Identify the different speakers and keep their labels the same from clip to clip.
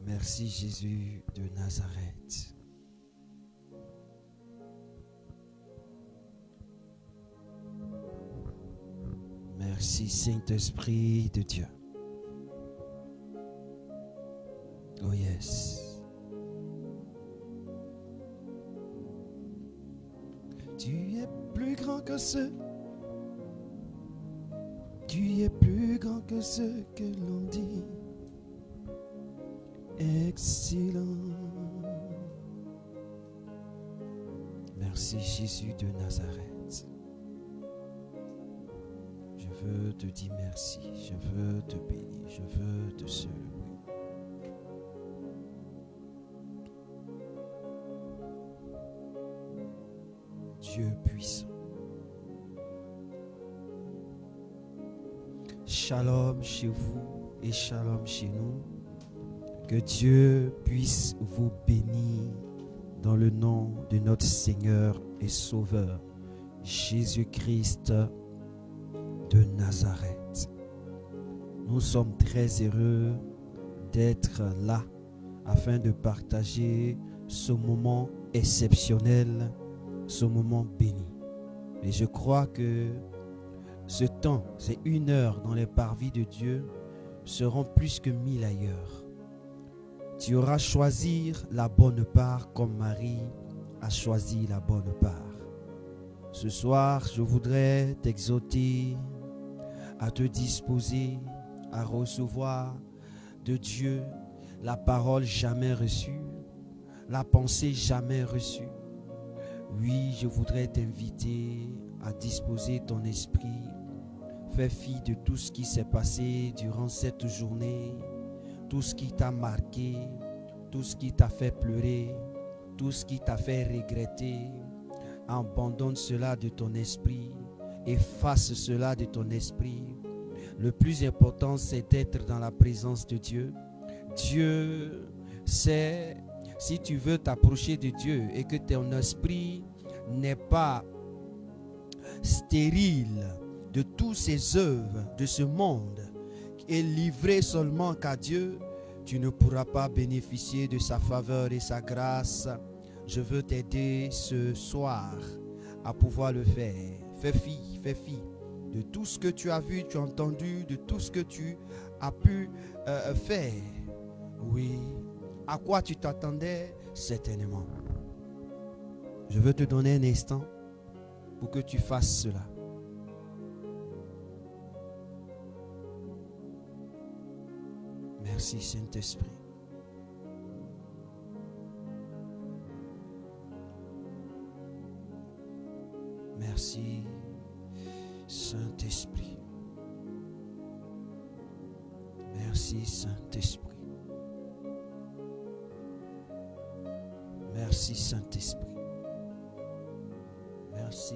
Speaker 1: Merci Jésus de Nazareth. Merci Saint-Esprit de Dieu. Oh yes. Tu es plus grand que ceux. Tu es plus grand que ceux que l'on dit. Excellent. Merci Jésus de Nazareth. Je veux te dire merci. Je veux te bénir. Je veux te célébrer. Dieu puissant. Shalom chez vous et shalom chez nous. Que Dieu puisse vous bénir dans le nom de notre Seigneur et Sauveur, Jésus-Christ de Nazareth. Nous sommes très heureux d'être là afin de partager ce moment exceptionnel, ce moment béni. Et je crois que ce temps, ces 1 heure dans les parvis de Dieu, seront plus que 1000 ailleurs. Tu auras choisi la bonne part comme Marie a choisi la bonne part. Ce soir, je voudrais t'exhorter à te disposer à recevoir de Dieu la parole jamais reçue, la pensée jamais reçue. Oui, je voudrais t'inviter à disposer ton esprit. Fais fi de tout ce qui s'est passé durant cette journée, tout ce qui t'a marqué, tout ce qui t'a fait pleurer, tout ce qui t'a fait regretter. Abandonne cela de ton esprit, efface cela de ton esprit. Le plus important, c'est d'être dans la présence de Dieu. Dieu sait, si tu veux t'approcher de Dieu et que ton esprit n'est pas stérile de toutes ces œuvres de ce monde et livré seulement qu'à Dieu, tu ne pourras pas bénéficier de sa faveur et sa grâce. Je veux t'aider ce soir à pouvoir le faire. Fais fi de tout ce que tu as vu, tu as entendu, de tout ce que tu as pu faire. Oui, à quoi tu t'attendais certainement. Je veux te donner un instant pour que tu fasses cela. Merci Saint-Esprit. Merci Saint-Esprit. Merci Saint-Esprit. Merci Saint-Esprit. Merci.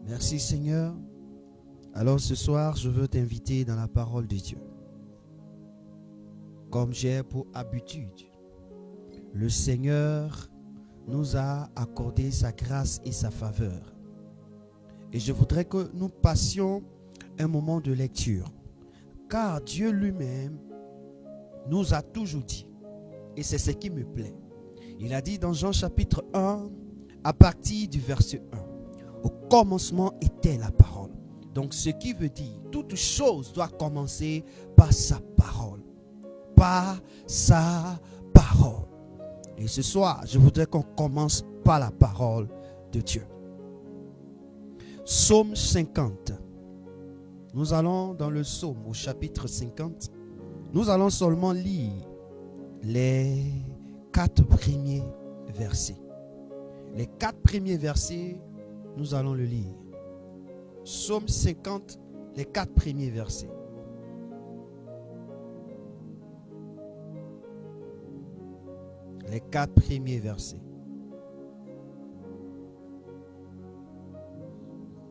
Speaker 1: Merci Seigneur. Alors ce soir, je veux t'inviter dans la parole de Dieu. Comme j'ai pour habitude, le Seigneur nous a accordé sa grâce et sa faveur. Et je voudrais que nous passions un moment de lecture. Car Dieu lui-même nous a toujours dit, et c'est ce qui me plaît. Il a dit dans Jean chapitre 1, à partir du verset 1. Au commencement était la parole. Donc ce qui veut dire, toute chose doit commencer par sa parole. Par sa parole. Et ce soir, je voudrais qu'on commence par la parole de Dieu. Psaume 50. Nous allons dans le psaume au chapitre 50. Nous allons seulement lire les 4 premiers versets. Les 4 premiers versets, nous allons le lire. Psaume 50, les 4 premiers versets. Les 4 premiers versets.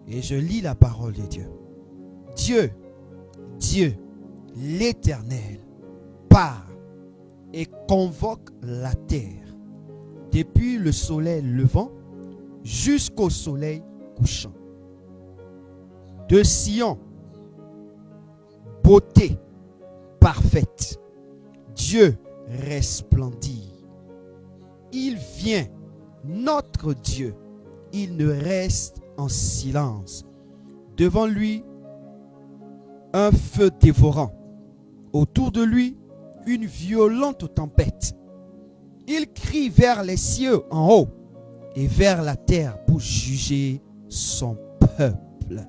Speaker 1: Et je lis la parole de Dieu. Dieu, l'Éternel, part et convoque la terre depuis le soleil levant jusqu'au soleil couchant. De Sion, beauté parfaite, Dieu resplendit. Il vient, notre Dieu, il ne reste en silence. Devant lui, un feu dévorant. Autour de lui, une violente tempête. Il crie vers les cieux en haut et vers la terre pour juger son peuple.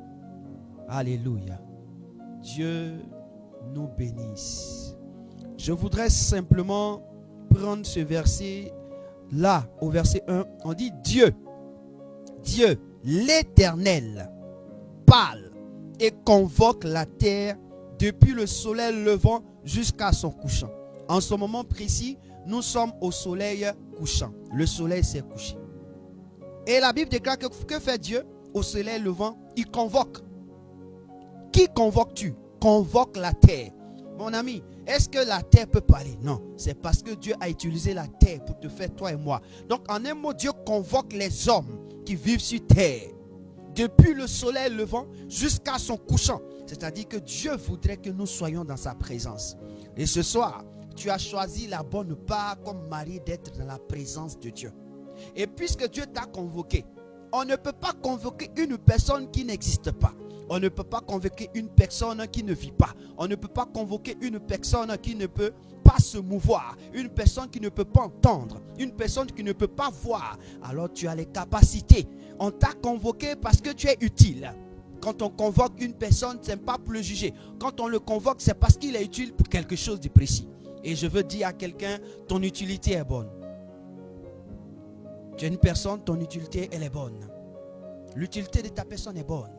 Speaker 1: Alléluia. Dieu nous bénisse. Je voudrais simplement prendre ce verset là, au verset 1. On dit Dieu, l'Éternel, parle et convoque la terre depuis le soleil levant jusqu'à son couchant. En ce moment précis, nous sommes au soleil couchant. Le soleil s'est couché. Et la Bible déclare que fait Dieu au soleil levant? Il convoque. Qui convoques-tu? Convoque la terre. Mon ami, est-ce que la terre peut parler? Non, c'est parce que Dieu a utilisé la terre pour te faire toi et moi. Donc en un mot, Dieu convoque les hommes qui vivent sur terre depuis le soleil levant jusqu'à son couchant. C'est-à-dire que Dieu voudrait que nous soyons dans sa présence. Et ce soir, tu as choisi la bonne part comme mari d'être dans la présence de Dieu. Et puisque Dieu t'a convoqué, on ne peut pas convoquer une personne qui n'existe pas. On ne peut pas convoquer une personne qui ne vit pas. On ne peut pas convoquer une personne qui ne peut pas se mouvoir. Une personne qui ne peut pas entendre. Une personne qui ne peut pas voir. Alors tu as les capacités. On t'a convoqué parce que tu es utile. Quand on convoque une personne, ce n'est pas pour le juger. Quand on le convoque, c'est parce qu'il est utile pour quelque chose de précis. Et je veux dire à quelqu'un, ton utilité est bonne. Tu es une personne, ton utilité, elle est bonne. L'utilité de ta personne est bonne.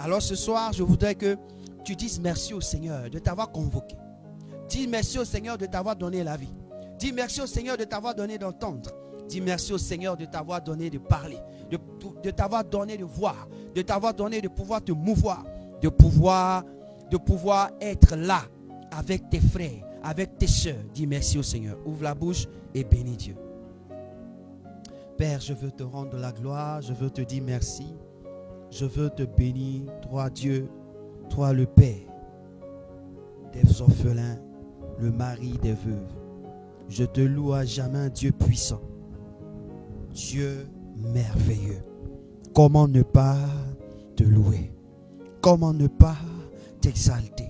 Speaker 1: Alors ce soir, je voudrais que tu dises merci au Seigneur de t'avoir convoqué. Dis merci au Seigneur de t'avoir donné la vie. Dis merci au Seigneur de t'avoir donné d'entendre. Dis merci au Seigneur de t'avoir donné de parler, de t'avoir donné de voir, de t'avoir donné de pouvoir te mouvoir, de pouvoir être là avec tes frères, avec tes soeurs. Dis merci au Seigneur. Ouvre la bouche et bénis Dieu. Père, je veux te rendre la gloire, je veux te dire merci. Je veux te bénir, toi Dieu, toi le Père des orphelins, le mari des veuves. Je te loue à jamais, Dieu puissant, Dieu merveilleux. Comment ne pas te louer? Comment ne pas t'exalter?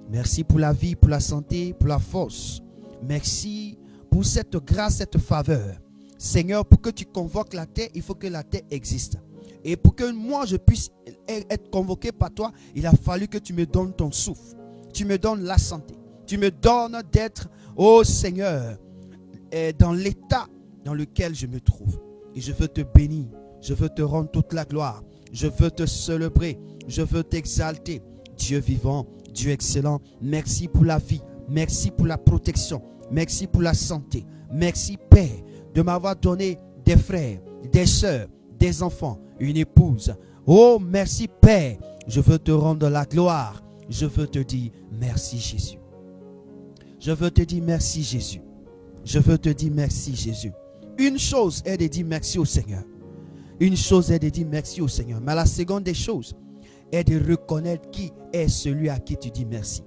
Speaker 1: Merci pour la vie, pour la santé, pour la force. Merci pour cette grâce, cette faveur. Seigneur, pour que tu convoques la terre, il faut que la terre existe. Et pour que moi je puisse être convoqué par toi, il a fallu que tu me donnes ton souffle. Tu me donnes la santé. Tu me donnes d'être, oh Seigneur, dans l'état dans lequel je me trouve. Et je veux te bénir. Je veux te rendre toute la gloire. Je veux te célébrer. Je veux t'exalter. Dieu vivant, Dieu excellent. Merci pour la vie. Merci pour la protection. Merci pour la santé. Merci Père de m'avoir donné des frères, des soeurs, des enfants, une épouse. Oh, merci Père. Je veux te rendre la gloire. Je veux te dire merci Jésus. Je veux te dire merci Jésus. Je veux te dire merci Jésus. Une chose est de dire merci au Seigneur. Une chose est de dire merci au Seigneur. Mais la seconde des choses est de reconnaître qui est celui à qui tu dis merci.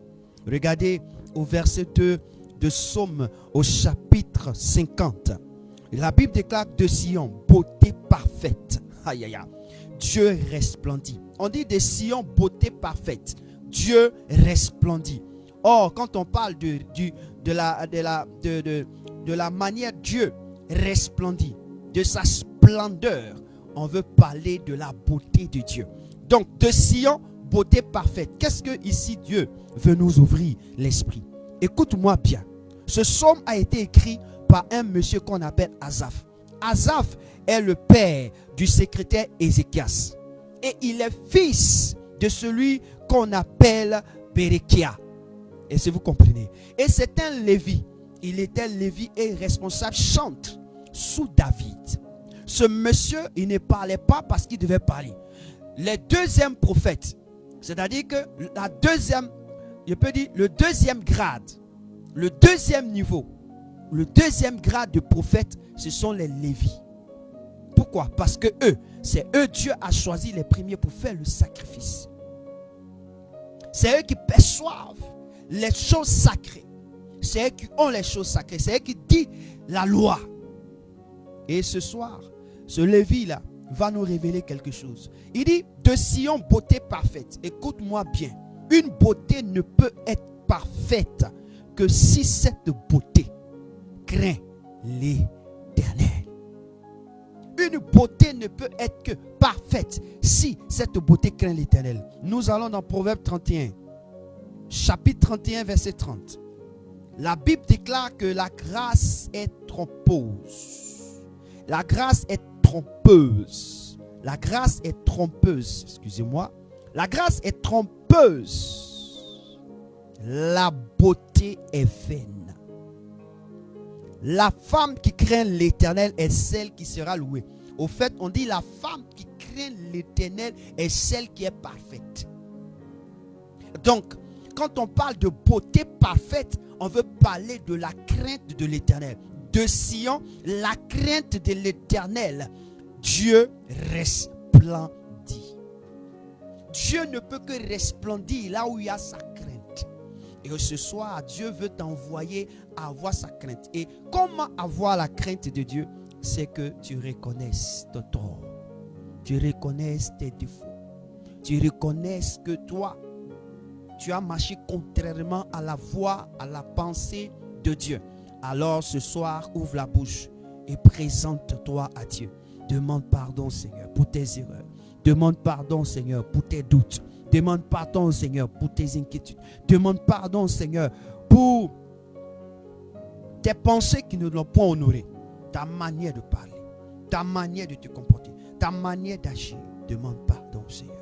Speaker 1: Regardez au verset 2 de Psaume au chapitre 50. La Bible déclare de Sion, beauté parfaite. Aïe, aïe, aïe. Dieu resplendit. On dit de Sion, beauté parfaite. Dieu resplendit. Or, quand on parle de la manière Dieu resplendit, de sa splendeur, on veut parler de la beauté de Dieu. Donc, de Sion, beauté parfaite. Qu'est-ce que ici Dieu veut nous ouvrir l'esprit? Écoute-moi bien. Ce psaume a été écrit par un monsieur qu'on appelle Asaph. Asaph est le père du secrétaire Ézéchias. Et il est fils de celui qu'on appelle Bérékia. Et si vous comprenez. Et c'est un Lévi. Il était Lévi et responsable chantre sous David. Ce monsieur, il ne parlait pas parce qu'il devait parler. Les deuxièmes prophètes, c'est-à-dire que la deuxième, je peux dire le deuxième grade, le deuxième niveau, le deuxième grade de prophète, ce sont les Lévis. Pourquoi? Parce que c'est eux, Dieu a choisi les premiers pour faire le sacrifice. C'est eux qui perçoivent les choses sacrées. C'est eux qui ont les choses sacrées. C'est eux qui disent la loi. Et ce soir, ce Lévi-là va nous révéler quelque chose. Il dit, de Sion, beauté parfaite. Écoute-moi bien. Une beauté ne peut être parfaite que si cette beauté craint l'Éternel. Une beauté ne peut être que parfaite si cette beauté craint l'Éternel. Nous allons dans Proverbe 31, chapitre 31, verset 30. La Bible déclare que la grâce est trompeuse. La grâce est trompeuse. La grâce est trompeuse. Excusez-moi. La grâce est trompeuse. La beauté est vaine. La femme qui craint l'Éternel est celle qui sera louée. Au fait, on dit la femme qui craint l'Éternel est celle qui est parfaite. Donc, quand on parle de beauté parfaite, on veut parler de la crainte de l'Éternel. De Sion, la crainte de l'Éternel. Dieu resplendit. Dieu ne peut que resplendir là où il y a sa crainte. Et ce soir, Dieu veut t'envoyer à avoir sa crainte. Et comment avoir la crainte de Dieu? C'est que tu reconnaisses ton tort. Tu reconnaisses tes défauts. Tu reconnaisses que toi, tu as marché contrairement à la voix, à la pensée de Dieu. Alors ce soir, ouvre la bouche et présente-toi à Dieu. Demande pardon, Seigneur, pour tes erreurs. Demande pardon, Seigneur, pour tes doutes. Demande pardon, Seigneur, pour tes inquiétudes. Demande pardon, Seigneur, pour tes pensées qui ne l'ont pas honoré. Ta manière de parler, ta manière de te comporter, ta manière d'agir. Demande pardon, Seigneur.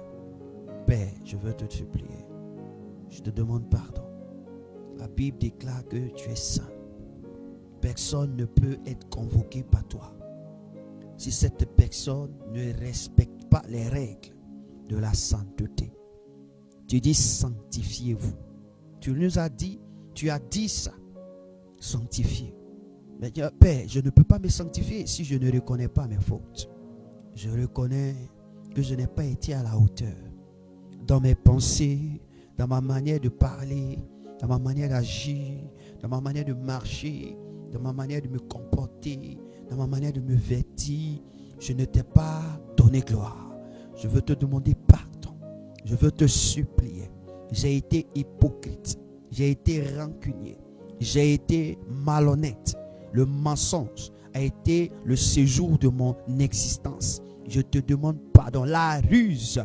Speaker 1: Père, je veux te supplier. Je te demande pardon. La Bible déclare que tu es saint. Personne ne peut être convoqué par toi si cette personne ne respecte pas les règles de la sainteté. Tu dis sanctifiez-vous. Tu nous as dit, tu as dit ça. Sanctifier. Mais Père, je ne peux pas me sanctifier si je ne reconnais pas mes fautes. Je reconnais que je n'ai pas été à la hauteur dans mes pensées, dans ma manière de parler, dans ma manière d'agir, dans ma manière de marcher, dans ma manière de me comporter, dans ma manière de me vêtir. Je ne t'ai pas donné gloire. Je veux te demander pardon. Je veux te supplier. J'ai été hypocrite. J'ai été rancunier. J'ai été malhonnête. Le mensonge a été le séjour de mon existence. Je te demande pardon. La ruse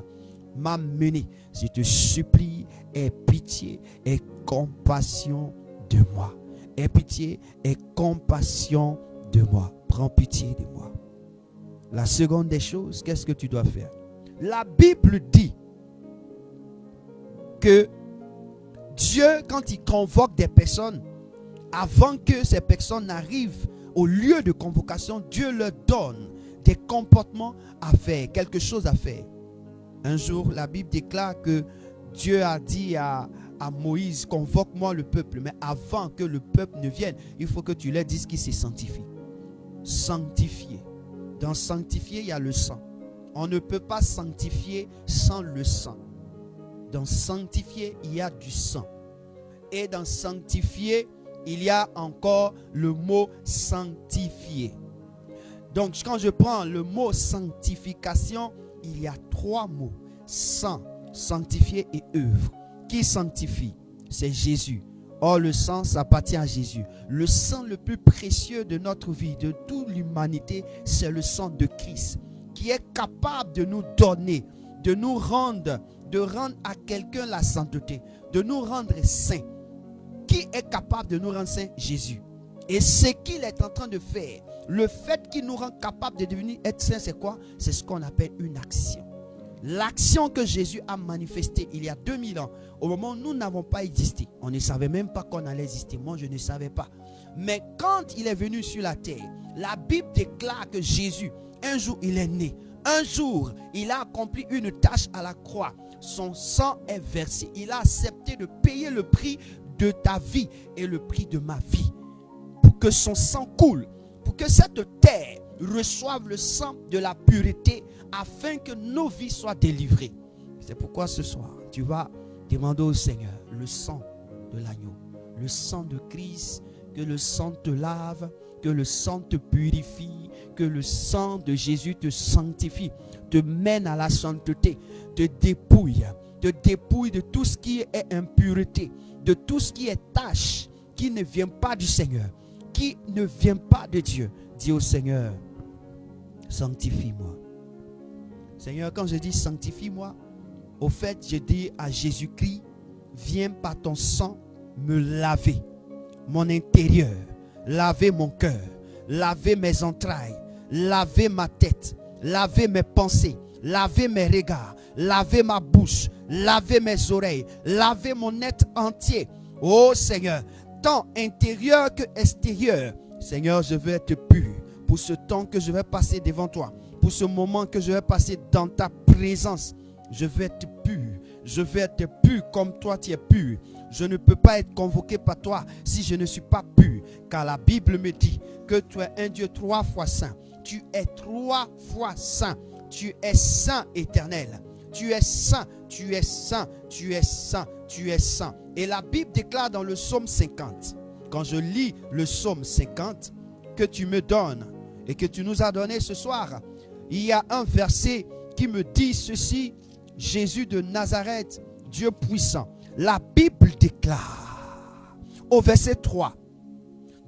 Speaker 1: m'a mené. Je te supplie, aie pitié et compassion de moi. Aie pitié et compassion de moi. Prends pitié de moi. La seconde des choses, qu'est-ce que tu dois faire? La Bible dit que Dieu, quand il convoque des personnes, avant que ces personnes n'arrivent au lieu de convocation, Dieu leur donne des comportements à faire, quelque chose à faire. Un jour, la Bible déclare que Dieu a dit à Moïse, convoque-moi le peuple. Mais avant que le peuple ne vienne, il faut que tu leur dises qu'il se sanctifie. Sanctifier. Dans sanctifier, il y a le sang. On ne peut pas sanctifier sans le sang. Dans sanctifier, il y a du sang. Et dans sanctifier, il y a encore le mot sanctifier. Donc, quand je prends le mot sanctification, il y a trois mots. Sang, sanctifier et œuvre. Qui sanctifie? C'est Jésus. Or, le sang, ça appartient à Jésus. Le sang le plus précieux de notre vie, de toute l'humanité, c'est le sang de Christ qui est capable de nous donner, de nous rendre, de rendre à quelqu'un la sainteté, de nous rendre saints. Qui est capable de nous rendre saints? Jésus. Et ce qu'il est en train de faire, le fait qu'il nous rend capable de devenir être saints, c'est quoi? C'est ce qu'on appelle une action. L'action que Jésus a manifestée il y a 2000 ans, au moment où nous n'avons pas existé, on ne savait même pas qu'on allait exister. Moi, je ne savais pas. Mais quand il est venu sur la terre, la Bible déclare que Jésus, un jour, il est né. Un jour, il a accompli une tâche à la croix. Son sang est versé. Il a accepté de payer le prix de ta vie et le prix de ma vie. Pour que son sang coule, pour que cette terre reçoive le sang de la pureté, afin que nos vies soient délivrées. C'est pourquoi ce soir, tu vas demander au Seigneur le sang de l'agneau, le sang de Christ, que le sang te lave, que le sang te purifie, que le sang de Jésus te sanctifie, te mène à la sainteté, te dépouille de tout ce qui est impureté, de tout ce qui est tâche, qui ne vient pas du Seigneur, qui ne vient pas de Dieu. Dis au Seigneur, sanctifie-moi. Seigneur, quand je dis sanctifie-moi, au fait, je dis à Jésus-Christ, viens par ton sang me laver mon intérieur, laver mon cœur, laver mes entrailles, laver ma tête, laver mes pensées, laver mes regards, laver ma bouche, laver mes oreilles, laver mon être entier. Oh Seigneur, tant intérieur que extérieur. Seigneur, je veux être pur pour ce temps que je vais passer devant toi, pour ce moment que je vais passer dans ta présence. Je veux être pur. Je veux être pur comme toi tu es pur. Je ne peux pas être convoqué par toi si je ne suis pas pur. Car la Bible me dit que tu es un Dieu 3 fois saint. Tu es 3 fois saint. Tu es saint éternel. Tu es saint, tu es saint, tu es saint, tu es saint. Et la Bible déclare dans le psaume 50, quand je lis le psaume 50, que tu me donnes et que tu nous as donné ce soir, il y a un verset qui me dit ceci: Jésus de Nazareth, Dieu puissant. La Bible déclare au verset 3,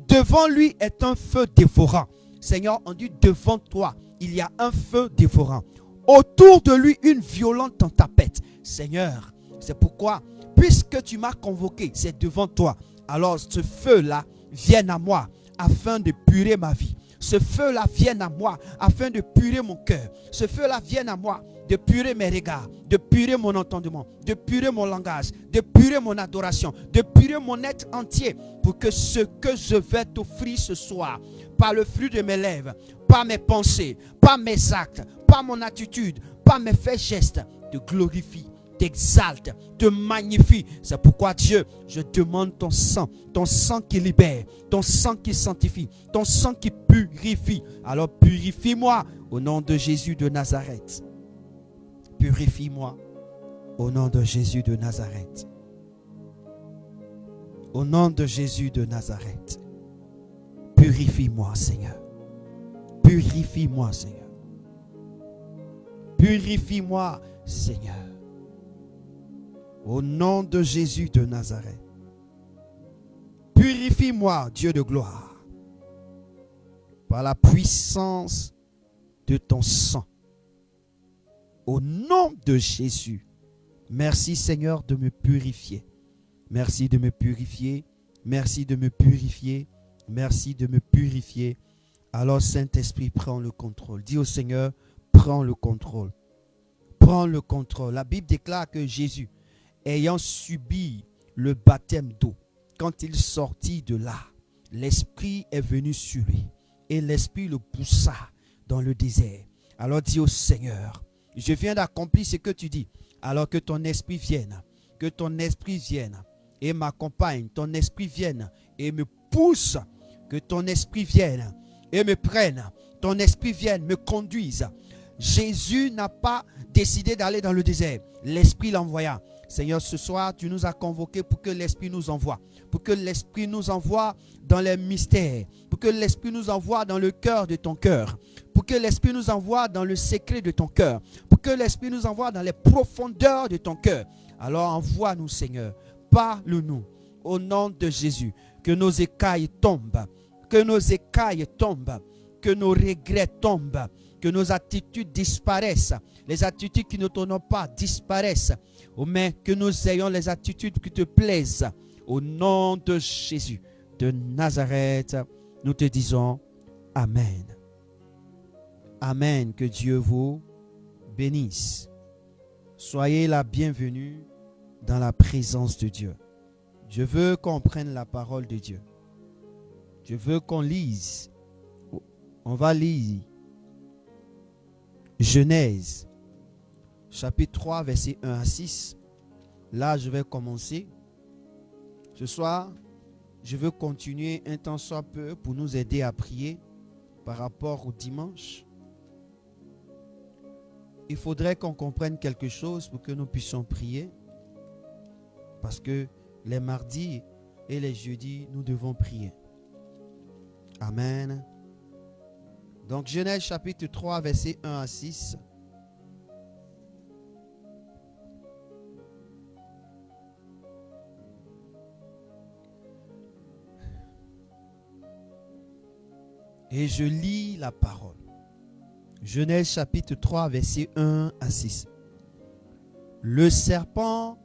Speaker 1: devant lui est un feu dévorant. Seigneur, on dit devant toi, il y a un feu dévorant. Autour de lui, une violente tempête. Seigneur, c'est pourquoi, puisque tu m'as convoqué, c'est devant toi. Alors ce feu-là vienne à moi afin de purer ma vie. Ce feu-là vienne à moi afin de purer mon cœur. Ce feu-là vienne à moi de purer mes regards, de purer mon entendement, de purer mon langage, de purer mon adoration, de purer mon être entier, pour que ce que je vais t'offrir ce soir, par le fruit de mes lèvres, par mes pensées, par mes actes, par mon attitude, par mes faits gestes, te glorifie, t'exalte, te magnifie. C'est pourquoi Dieu, je demande ton sang qui libère, ton sang qui sanctifie, ton sang qui purifie. Alors purifie-moi au nom de Jésus de Nazareth. Purifie-moi au nom de Jésus de Nazareth. Au nom de Jésus de Nazareth. Purifie-moi, Seigneur. Purifie-moi, Seigneur. Purifie-moi, Seigneur. Au nom de Jésus de Nazareth. Purifie-moi, Dieu de gloire, par la puissance de ton sang. Au nom de Jésus. Merci, Seigneur, de me purifier. Merci de me purifier. Merci de me purifier. Merci de me purifier. Alors, Saint-Esprit, prends le contrôle. Dis au Seigneur, prends le contrôle. Prends le contrôle. La Bible déclare que Jésus, ayant subi le baptême d'eau, quand il sortit de là, l'Esprit est venu sur lui. Et l'Esprit le poussa dans le désert. Alors dis au Seigneur, je viens d'accomplir ce que tu dis. Alors que ton Esprit vienne. Que ton Esprit vienne et m'accompagne. Ton Esprit vienne et me pousse. Que ton Esprit vienne et me prenne. Ton Esprit vienne, me conduise. Jésus n'a pas décidé d'aller dans le désert. L'Esprit l'envoya. Seigneur, ce soir, tu nous as convoqués pour que l'Esprit nous envoie. Pour que l'Esprit nous envoie dans les mystères. Pour que l'Esprit nous envoie dans le cœur de ton cœur. Pour que l'Esprit nous envoie dans le secret de ton cœur. Pour que l'Esprit nous envoie dans les profondeurs de ton cœur. Alors envoie-nous, Seigneur. Parle-nous au nom de Jésus. Que nos écailles tombent. Que nos écailles tombent. Que nos regrets tombent. que nos attitudes disparaissent. Les attitudes qui ne t'honorent pas disparaissent. Oh, mais que nous ayons les attitudes qui te plaisent. Au nom de Jésus de Nazareth, nous te disons Amen. Amen. Que Dieu vous bénisse. Soyez la bienvenue dans la présence de Dieu. Je veux qu'on prenne la parole de Dieu. Je veux qu'on lise. On va lire Genèse, chapitre 3, versets 1 à 6. Là, je vais commencer. Ce soir, je veux continuer un temps soit peu pour nous aider à prier par rapport au dimanche. Il faudrait qu'on comprenne quelque chose pour que nous puissions prier. Parce que les mardis et les jeudis, nous devons prier. Amen. Donc, Genèse chapitre 3, versets 1 à 6. Et je lis la parole. Genèse chapitre 3, versets 1 à 6. Le serpent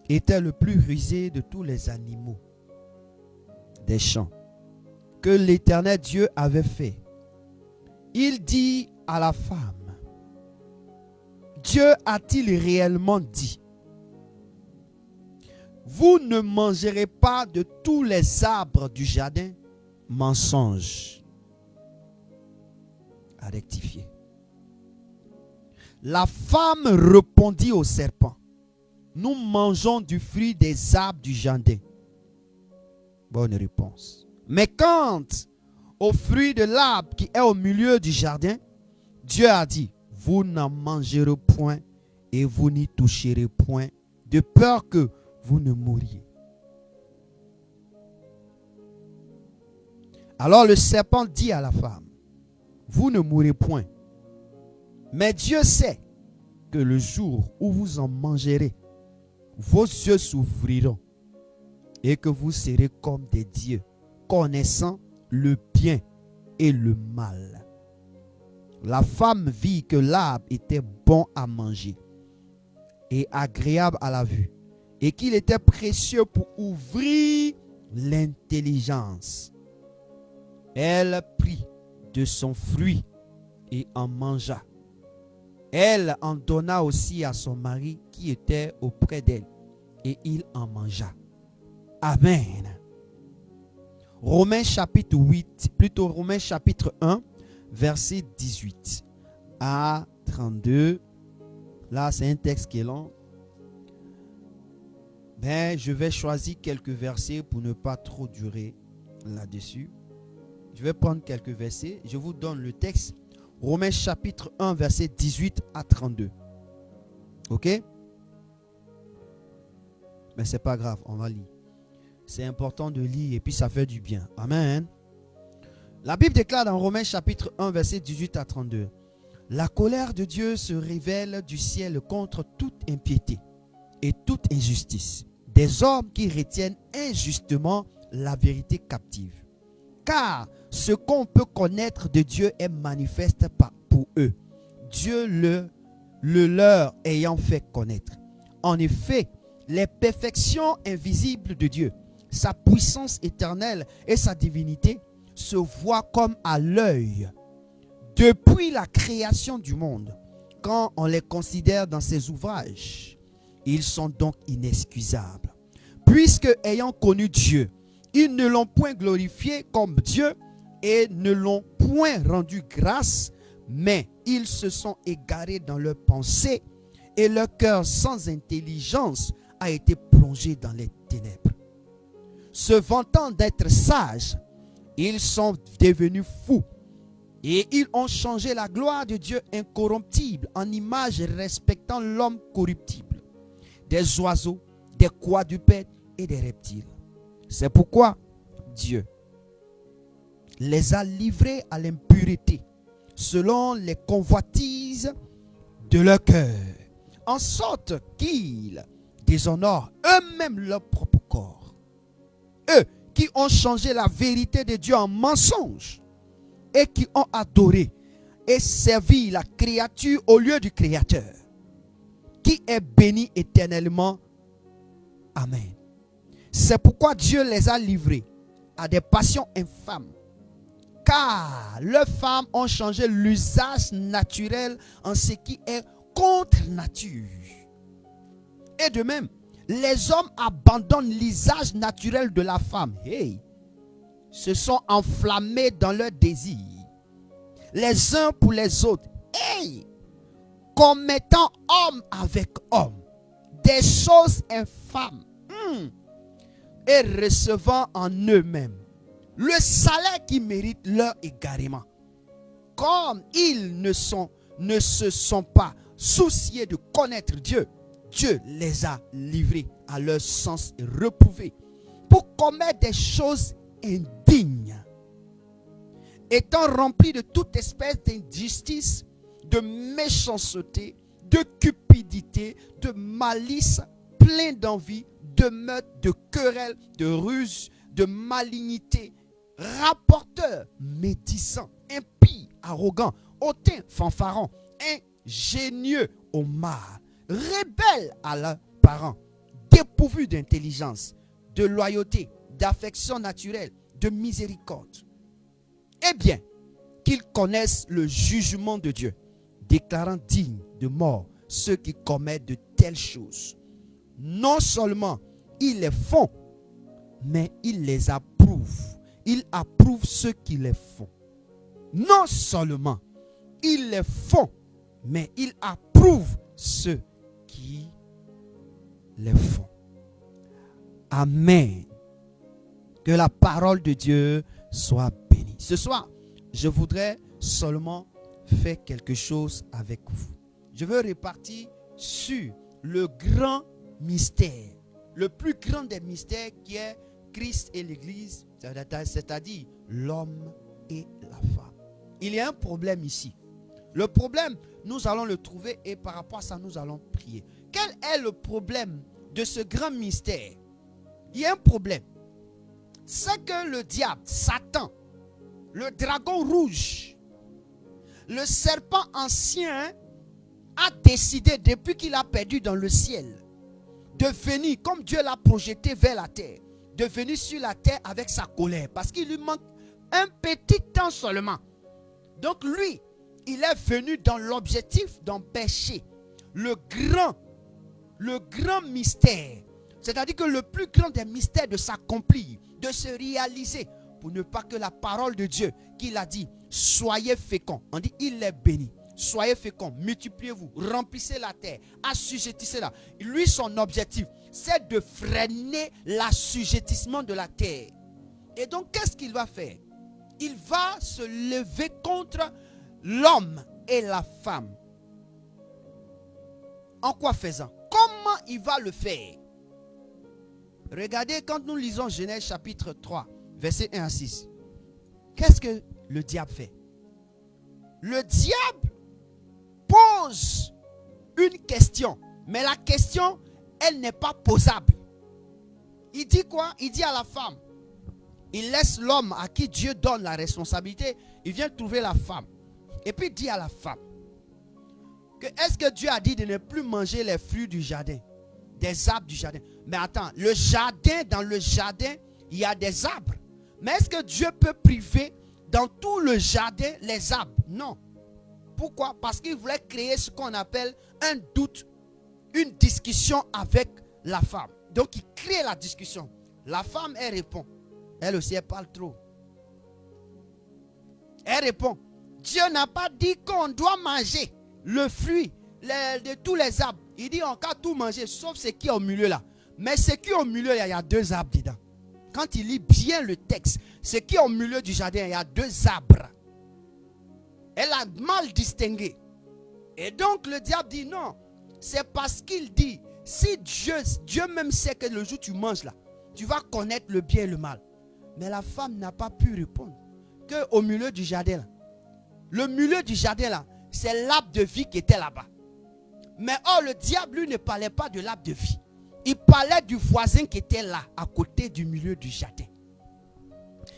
Speaker 1: était le plus rusé de tous les animaux des champs que l'Éternel Dieu avait fait. Il dit à la femme, Dieu a-t-il réellement dit, vous ne mangerez pas de tous les arbres du jardin? Mensonge. À rectifier. La femme répondit au serpent, nous mangeons du fruit des arbres du jardin. Bonne réponse. Mais quant au fruit de l'arbre qui est au milieu du jardin, Dieu a dit, vous n'en mangerez point et vous n'y toucherez point, de peur que vous ne mouriez. Alors le serpent dit à la femme, vous ne mourrez point. Mais Dieu sait que le jour où vous en mangerez, vos yeux s'ouvriront et que vous serez comme des dieux, connaissant le bien et le mal. La femme vit que l'arbre était bon à manger et agréable à la vue, et qu'il était précieux pour ouvrir l'intelligence. Elle prit de son fruit et en mangea. Elle en donna aussi à son mari qui était auprès d'elle, et il en mangea. Amen. Romains chapitre 1, verset 18 à 32. Là, c'est un texte qui est long. Mais je vais choisir quelques versets pour ne pas trop durer là-dessus. Je vais prendre quelques versets. Je vous donne le texte. Romains chapitre 1, verset 18 à 32. Ok? Mais c'est pas grave, on va lire. C'est important de lire et puis ça fait du bien. Amen. La Bible déclare dans Romains chapitre 1, verset 18 à 32. La colère de Dieu se révèle du ciel contre toute impiété et toute injustice des hommes qui retiennent injustement la vérité captive. Car ce qu'on peut connaître de Dieu est manifeste pour eux, Dieu le leur ayant fait connaître. En effet, les perfections invisibles de Dieu, sa puissance éternelle et sa divinité se voient comme à l'œil depuis la création du monde. Quand on les considère dans ses ouvrages, ils sont donc inexcusables. Puisque ayant connu Dieu, ils ne l'ont point glorifié comme Dieu et ne l'ont point rendu grâce, mais ils se sont égarés dans leurs pensées et leur cœur sans intelligence a été plongé dans les ténèbres. Se vantant d'être sages, ils sont devenus fous et ils ont changé la gloire de Dieu incorruptible en image respectant l'homme corruptible, des oiseaux, des quadrupèdes et des reptiles. C'est pourquoi Dieu les a livrés à l'impureté selon les convoitises de leur cœur, en sorte qu'ils déshonorent eux-mêmes leur propre corps. Eux qui ont changé la vérité de Dieu en mensonge et qui ont adoré et servir la créature au lieu du Créateur, qui est béni éternellement. Amen. C'est pourquoi Dieu les a livrés à des passions infâmes, car leurs femmes ont changé l'usage naturel en ce qui est contre nature. Et de même, les hommes abandonnent l'usage naturel de la femme. Hey, se sont enflammés dans leurs désirs, les uns pour les autres. Hey, commettant homme avec homme des choses infâmes, et recevant en eux-mêmes le salaire qui mérite leur égarement. Comme ils ne se sont pas souciés de connaître Dieu, Dieu les a livrés à leur sens reprouvé pour commettre des choses indignes, étant remplis de toute espèce d'injustice, de méchanceté, de cupidité, de malice, plein d'envie, de meurtre, de querelles, de ruse, de malignité, rapporteurs, médisants, impies, arrogants, hautains, fanfarons, ingénieux au mal, rebelles à leurs parents, dépourvus d'intelligence, de loyauté, d'affection naturelle, de miséricorde. Eh bien, qu'ils connaissent le jugement de Dieu, déclarant dignes de mort ceux qui commettent de telles choses. Non seulement ils les font, mais ils les approuvent. Il approuve ceux qui les font. Non seulement ils les font, mais il approuve ceux qui les font. Amen. Que la parole de Dieu soit bénie. Ce soir, je voudrais seulement faire quelque chose avec vous. Je veux repartir sur le grand mystère, le plus grand des mystères qui est Christ et l'Église, c'est-à-dire l'homme et la femme. Il y a un problème ici. Le problème, nous allons le trouver et par rapport à ça, nous allons prier. Quel est le problème de ce grand mystère? Il y a un problème. C'est que le diable, Satan, le dragon rouge, le serpent ancien a décidé depuis qu'il a perdu dans le ciel de venir, comme Dieu l'a projeté vers la terre, de venir sur la terre avec sa colère, parce qu'il lui manque un petit temps seulement. Donc lui, il est venu dans l'objectif d'empêcher le grand mystère, c'est-à-dire que le plus grand des mystères de s'accomplir, de se réaliser, pour ne pas que la parole de Dieu qu'il a dit, soyez féconds, on dit il est béni. Soyez féconds, multipliez-vous, remplissez la terre, assujettissez-la. Lui, son objectif, c'est de freiner l'assujettissement de la terre. Et donc, qu'est-ce qu'il va faire? Il va se lever contre l'homme et la femme. En quoi faisant? Comment il va le faire? Regardez quand nous lisons Genèse chapitre 3, versets 1 à 6. Qu'est-ce que le diable fait? Le diable pose une question, mais la question, elle n'est pas posable. Il dit quoi? Il dit à la femme, il laisse l'homme à qui Dieu donne la responsabilité, il vient trouver la femme. Et puis il dit à la femme, que est-ce que Dieu a dit de ne plus manger les fruits du jardin, des arbres du jardin? Mais attends, le jardin, dans le jardin, il y a des arbres. Mais est-ce que Dieu peut priver dans tout le jardin les arbres? Non. Pourquoi? Parce qu'il voulait créer ce qu'on appelle un doute, une discussion avec la femme. Donc il crée la discussion. La femme, elle répond. Elle aussi, elle parle trop. Elle répond, Dieu n'a pas dit qu'on doit manger le fruit de tous les arbres. Il dit on peut tout manger, sauf ce qui est au milieu là. Mais ce qui est au milieu, il y a deux arbres dedans. Quand il lit bien le texte, ce qui est au milieu du jardin, il y a deux arbres. Elle a mal distingué. Et donc le diable dit non. C'est parce qu'il dit, si Dieu même sait que le jour où tu manges là, tu vas connaître le bien et le mal. Mais la femme n'a pas pu répondre. Qu'au milieu du jardin là, le milieu du jardin là, c'est l'arbre de vie qui était là-bas. Mais or le diable lui ne parlait pas de l'arbre de vie. Il parlait du voisin qui était là, à côté du milieu du jardin.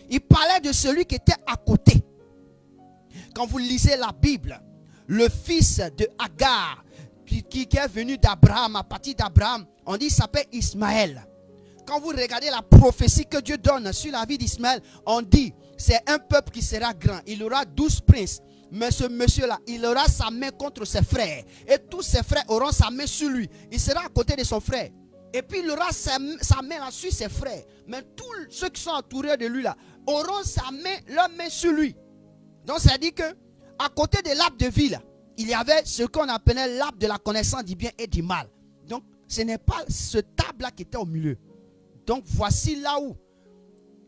Speaker 1: Il parlait de celui qui était à côté. Quand vous lisez la Bible, le fils de Agar, qui est venu d'Abraham, à partir d'Abraham, on dit qu'il s'appelle Ismaël. Quand vous regardez la prophétie que Dieu donne sur la vie d'Ismaël, on dit c'est un peuple qui sera grand. Il aura 12 princes. Mais ce monsieur-là, il aura sa main contre ses frères. Et tous ses frères auront sa main sur lui. Il sera à côté de son frère. Et puis il aura sa main là sur ses frères. Mais tous ceux qui sont entourés de lui là auront leur main sur lui. Donc ça dit que à côté de l'arbre de vie là, il y avait ce qu'on appelait l'arbre de la connaissance du bien et du mal. Donc ce n'est pas ce arbre là qui était au milieu. Donc voici là où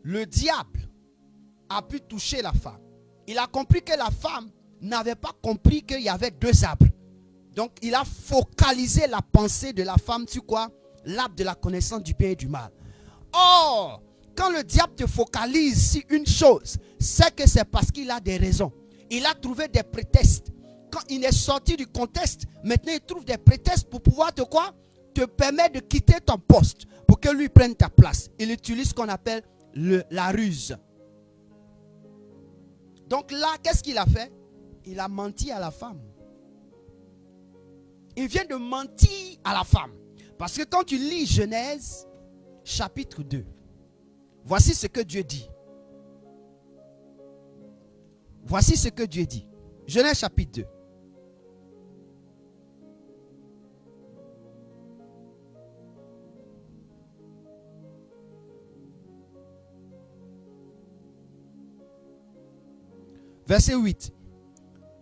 Speaker 1: le diable a pu toucher la femme. Il a compris que la femme n'avait pas compris qu'il y avait deux arbres. Donc il a focalisé la pensée de la femme sur quoi? L'arbre de la connaissance du bien et du mal. Or, quand le diable te focalise sur une chose, c'est que c'est parce qu'il a des raisons. Il a trouvé des prétextes. Quand il est sorti du contexte, maintenant il trouve des prétextes pour pouvoir te quoi? Te permettre de quitter ton poste pour que lui prenne ta place. Il utilise ce qu'on appelle la ruse. Donc là, qu'est-ce qu'il a fait? Il a menti à la femme. Il vient de mentir à la femme. Parce que quand tu lis Genèse chapitre 2, voici ce que Dieu dit. Voici ce que Dieu dit. Genèse chapitre 2. Verset 8.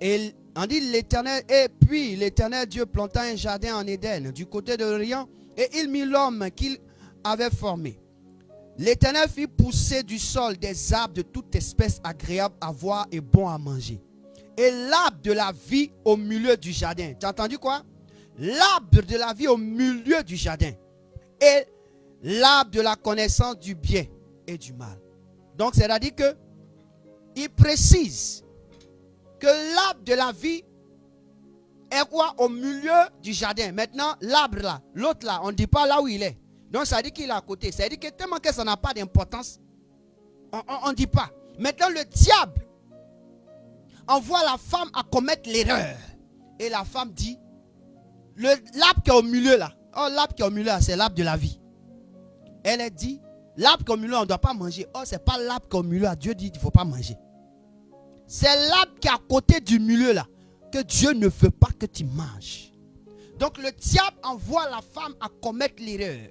Speaker 1: Et on dit l'Éternel, et puis l'Éternel Dieu planta un jardin en Éden, du côté de l'Orient, et il mit l'homme qu'il avait formé. L'Éternel fit pousser du sol des arbres de toute espèce agréables à voir et bons à manger. Et l'arbre de la vie au milieu du jardin. Tu as entendu quoi? L'arbre de la vie au milieu du jardin. Et l'arbre de la connaissance du bien et du mal. Donc c'est-à-dire que il précise que l'arbre de la vie est quoi? Au milieu du jardin. Maintenant, l'arbre là, l'autre là, on ne dit pas là où il est. Donc ça dit qu'il est à côté. Ça dit que tellement que ça n'a pas d'importance, on ne dit pas. Maintenant, le diable envoie la femme à commettre l'erreur. Et la femme dit, l'arbre qui est au milieu là, oh, l'arbre qui est au milieu là, c'est l'arbre de la vie. Elle a dit, l'arbre qui est au milieu, on ne doit pas manger. Oh, ce n'est pas l'arbre qui est au milieu là. Dieu dit qu'il ne faut pas manger. C'est l'arbre qui est à côté du milieu là, que Dieu ne veut pas que tu manges. Donc le diable envoie la femme à commettre l'erreur.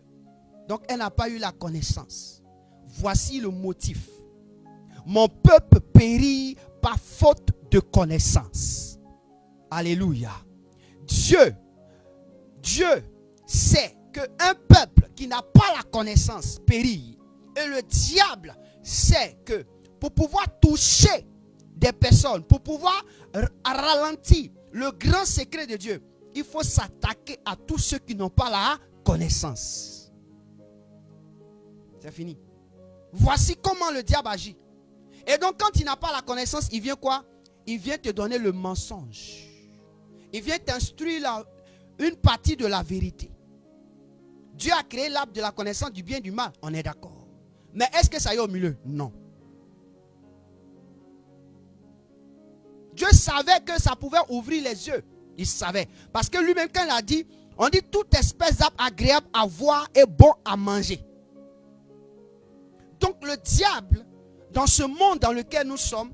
Speaker 1: Donc elle n'a pas eu la connaissance. Voici le motif. Mon peuple périt par faute de connaissance. Alléluia. Dieu sait qu'un peuple qui n'a pas la connaissance périt. Et le diable sait que pour pouvoir toucher des personnes, pour pouvoir ralentir le grand secret de Dieu, il faut s'attaquer à tous ceux qui n'ont pas la connaissance. C'est fini. Voici comment le diable agit. Et donc quand il n'a pas la connaissance, il vient quoi? Il vient te donner le mensonge. Il vient t'instruire une partie de la vérité. Dieu a créé l'arbre de la connaissance du bien et du mal. On est d'accord. Mais est-ce que ça y est au milieu? Non. Dieu savait que ça pouvait ouvrir les yeux. Il savait. Parce que lui-même, quand il a dit, on dit toute espèce d'arbre agréable à voir et bon à manger. Donc le diable, dans ce monde dans lequel nous sommes,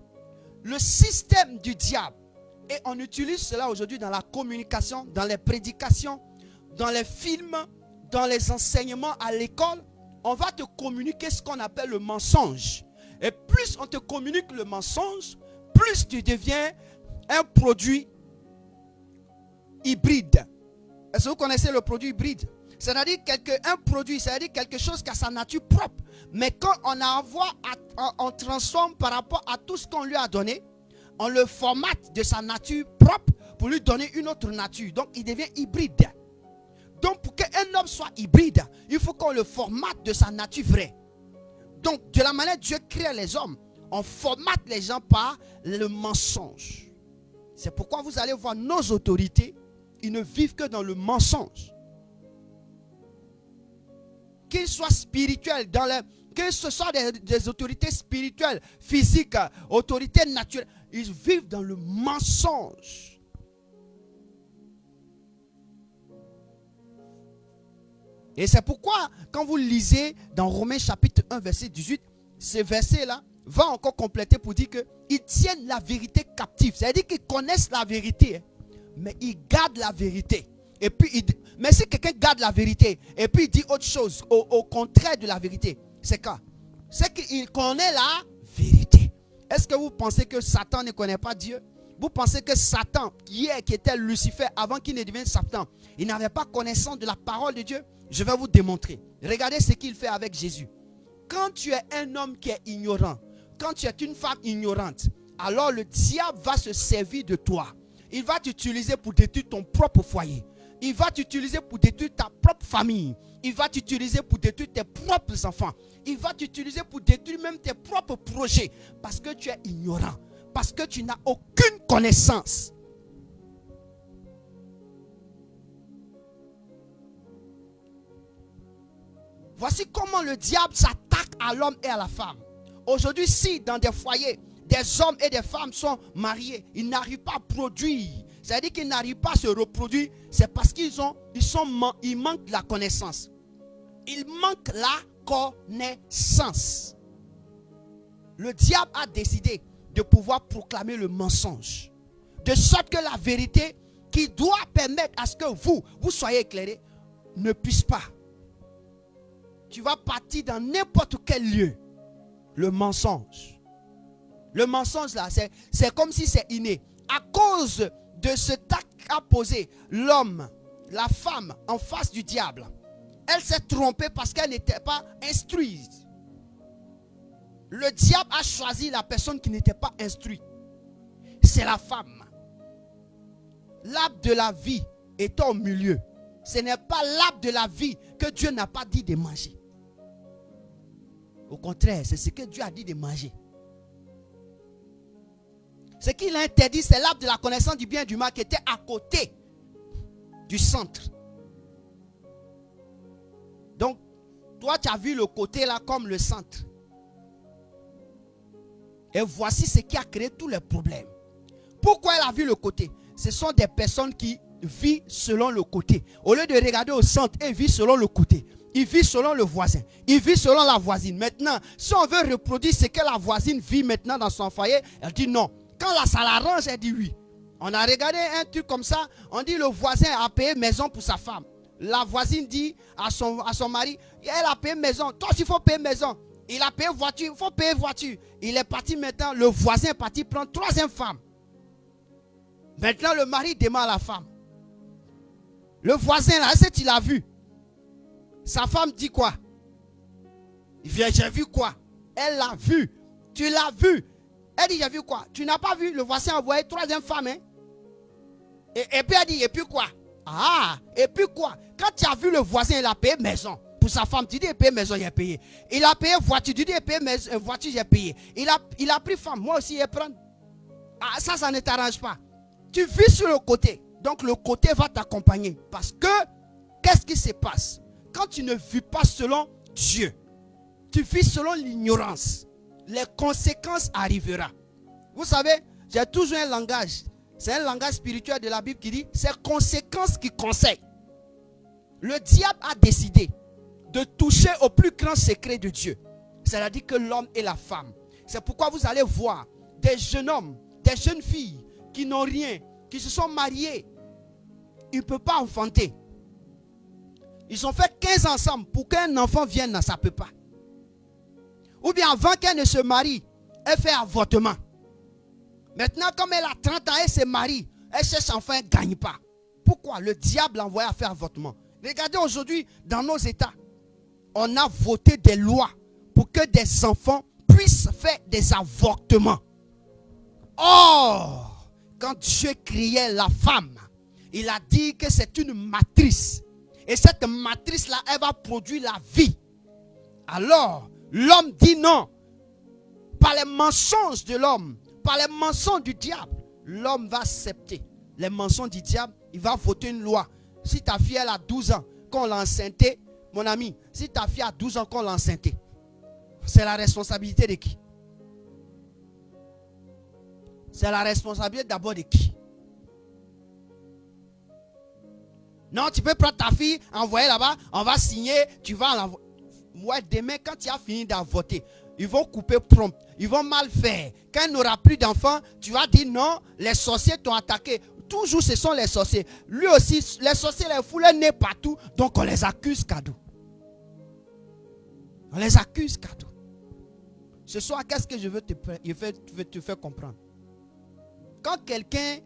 Speaker 1: le système du diable, et on utilise cela aujourd'hui dans la communication, dans les prédications, dans les films, dans les enseignements à l'école, on va te communiquer ce qu'on appelle le mensonge. Et plus on te communique le mensonge, plus tu deviens un produit hybride. Est-ce que vous connaissez le produit hybride? C'est-à-dire un produit, c'est-à-dire quelque chose qui a sa nature propre. Mais quand on transforme par rapport à tout ce qu'on lui a donné, on le formate de sa nature propre pour lui donner une autre nature. Donc il devient hybride. Donc pour qu'un homme soit hybride, il faut qu'on le formate de sa nature vraie. Donc de la manière dont Dieu crée les hommes, on formate les gens par le mensonge. C'est pourquoi vous allez voir nos autorités, ils ne vivent que dans le mensonge. Qu'ils soient spirituels, que ce soit des autorités spirituelles, physiques, autorités naturelles, ils vivent dans le mensonge. Et c'est pourquoi, quand vous lisez dans Romains chapitre 1, verset 18, ce verset-là va encore compléter pour dire qu'ils tiennent la vérité captive. C'est-à-dire qu'ils connaissent la vérité, mais ils gardent la vérité. Et puis, mais si quelqu'un garde la vérité et puis il dit autre chose, au contraire de la vérité, c'est quoi? C'est qu'il connaît la vérité. Est-ce que vous pensez que Satan ne connaît pas Dieu? Vous pensez que Satan, hier qui était Lucifer, avant qu'il ne devienne Satan, il n'avait pas connaissance de la parole de Dieu? Je vais vous démontrer. Regardez ce qu'il fait avec Jésus. Quand tu es un homme qui est ignorant, quand tu es une femme ignorante, alors le diable va se servir de toi. Il va t'utiliser pour détruire ton propre foyer. Il va t'utiliser pour détruire ta propre famille. Il va t'utiliser pour détruire tes propres enfants. Il va t'utiliser pour détruire même tes propres projets. Parce que tu es ignorant. Parce que tu n'as aucune connaissance. Voici comment le diable s'attaque à l'homme et à la femme. Aujourd'hui, si dans des foyers, des hommes et des femmes sont mariés, ils n'arrivent pas à produire. C'est-à-dire qu'ils n'arrivent pas à se reproduire. C'est parce qu'ils manquent de la connaissance. Ils manquent la connaissance. Le diable a décidé de pouvoir proclamer le mensonge. De sorte que la vérité qui doit permettre à ce que vous soyez éclairés, ne puisse pas. Tu vas partir dans n'importe quel lieu. Le mensonge. Le mensonge là, c'est comme si c'est inné. À cause de ce acte qu'a posé l'homme, la femme en face du diable, elle s'est trompée parce qu'elle n'était pas instruite. Le diable a choisi la personne qui n'était pas instruite. C'est la femme. L'arbre de la vie est au milieu. Ce n'est pas l'arbre de la vie que Dieu n'a pas dit de manger. Au contraire, c'est ce que Dieu a dit de manger. Ce qu'il a interdit, c'est l'arbre de la connaissance du bien et du mal qui était à côté du centre. Donc, toi, tu as vu le côté là comme le centre. Et voici ce qui a créé tous les problèmes. Pourquoi elle a vu le côté? Ce sont des personnes qui vivent selon le côté. Au lieu de regarder au centre, elles vivent selon le côté. Ils vivent selon le voisin. Ils vivent selon la voisine. Maintenant, si on veut reproduire ce que la voisine vit maintenant dans son foyer, elle dit non. Quand ça l'arrange, elle dit oui. On a regardé un truc comme ça. On dit le voisin a payé maison pour sa femme. La voisine dit à son mari, elle a payé maison. Toi aussi, il faut payer maison. Il a payé voiture, il faut payer voiture. Il est parti maintenant, le voisin est parti prendre troisième femme. Maintenant, le mari demande à la femme. Le voisin là, est-ce que tu l'as vu? Sa femme dit quoi? Il vient, j'ai vu quoi? Elle l'a vu. Tu l'as vu. Elle dit, j'ai vu quoi? Tu n'as pas vu? Le voisin a envoyé troisième femme. Hein? Et puis elle dit, et puis quoi? Ah, et puis quoi? Quand tu as vu le voisin, il a payé maison. Pour sa femme, tu dis, il a payé maison, il a payé. Il a payé voiture, tu dis, il a payé voiture, j'ai payé. Il a pris femme, moi aussi, il prend. Ah, ça ne t'arrange pas. Tu vis sur le côté. Donc le côté va t'accompagner. Parce que, qu'est-ce qui se passe? Quand tu ne vis pas selon Dieu, tu vis selon l'ignorance, les conséquences arriveront. Vous savez, j'ai toujours un langage. C'est un langage spirituel de la Bible qui dit, c'est conséquences qui conseillent. Le diable a décidé de toucher au plus grand secret de Dieu. C'est-à-dire que l'homme et la femme. C'est pourquoi vous allez voir des jeunes hommes, des jeunes filles qui n'ont rien, qui se sont mariés. Ils ne peuvent pas enfanter. Ils ont fait 15 ensemble pour qu'un enfant vienne, ça ne peut pas. Ou bien avant qu'elle ne se marie, elle fait avortement. Maintenant, comme elle a 30 ans, elle se marie, elle cherche enfant, elle ne gagne pas. Pourquoi? Le diable l'a envoyé à faire avortement. Regardez aujourd'hui, dans nos États, on a voté des lois pour que des enfants puissent faire des avortements. Or, quand Dieu créait la femme, il a dit que c'est une matrice. Et cette matrice-là, elle va produire la vie. Alors, l'homme dit non. Par les mensonges de l'homme, par les mensonges du diable, l'homme va accepter les mensonges du diable. Il va voter une loi. Si ta fille elle a 12 ans, qu'on l'a enceintée, mon ami, si ta fille a 12 ans, qu'on l'a enceintée, c'est la responsabilité de qui? C'est la responsabilité d'abord de qui? Non, tu peux prendre ta fille, envoyer là-bas, on va signer, tu vas l'envoyer. Ouais, demain, quand tu as fini d'avorter, ils vont couper prompt, ils vont mal faire. Quand il n'aura plus d'enfants, tu vas dire non, les sorciers t'ont attaqué. Toujours, ce sont les sorciers. Lui aussi, les sorciers, les foulent nez partout, donc on les accuse cadeau. On les accuse cadeau. Ce soir, qu'est-ce que je veux te faire comprendre? Quand quelqu'un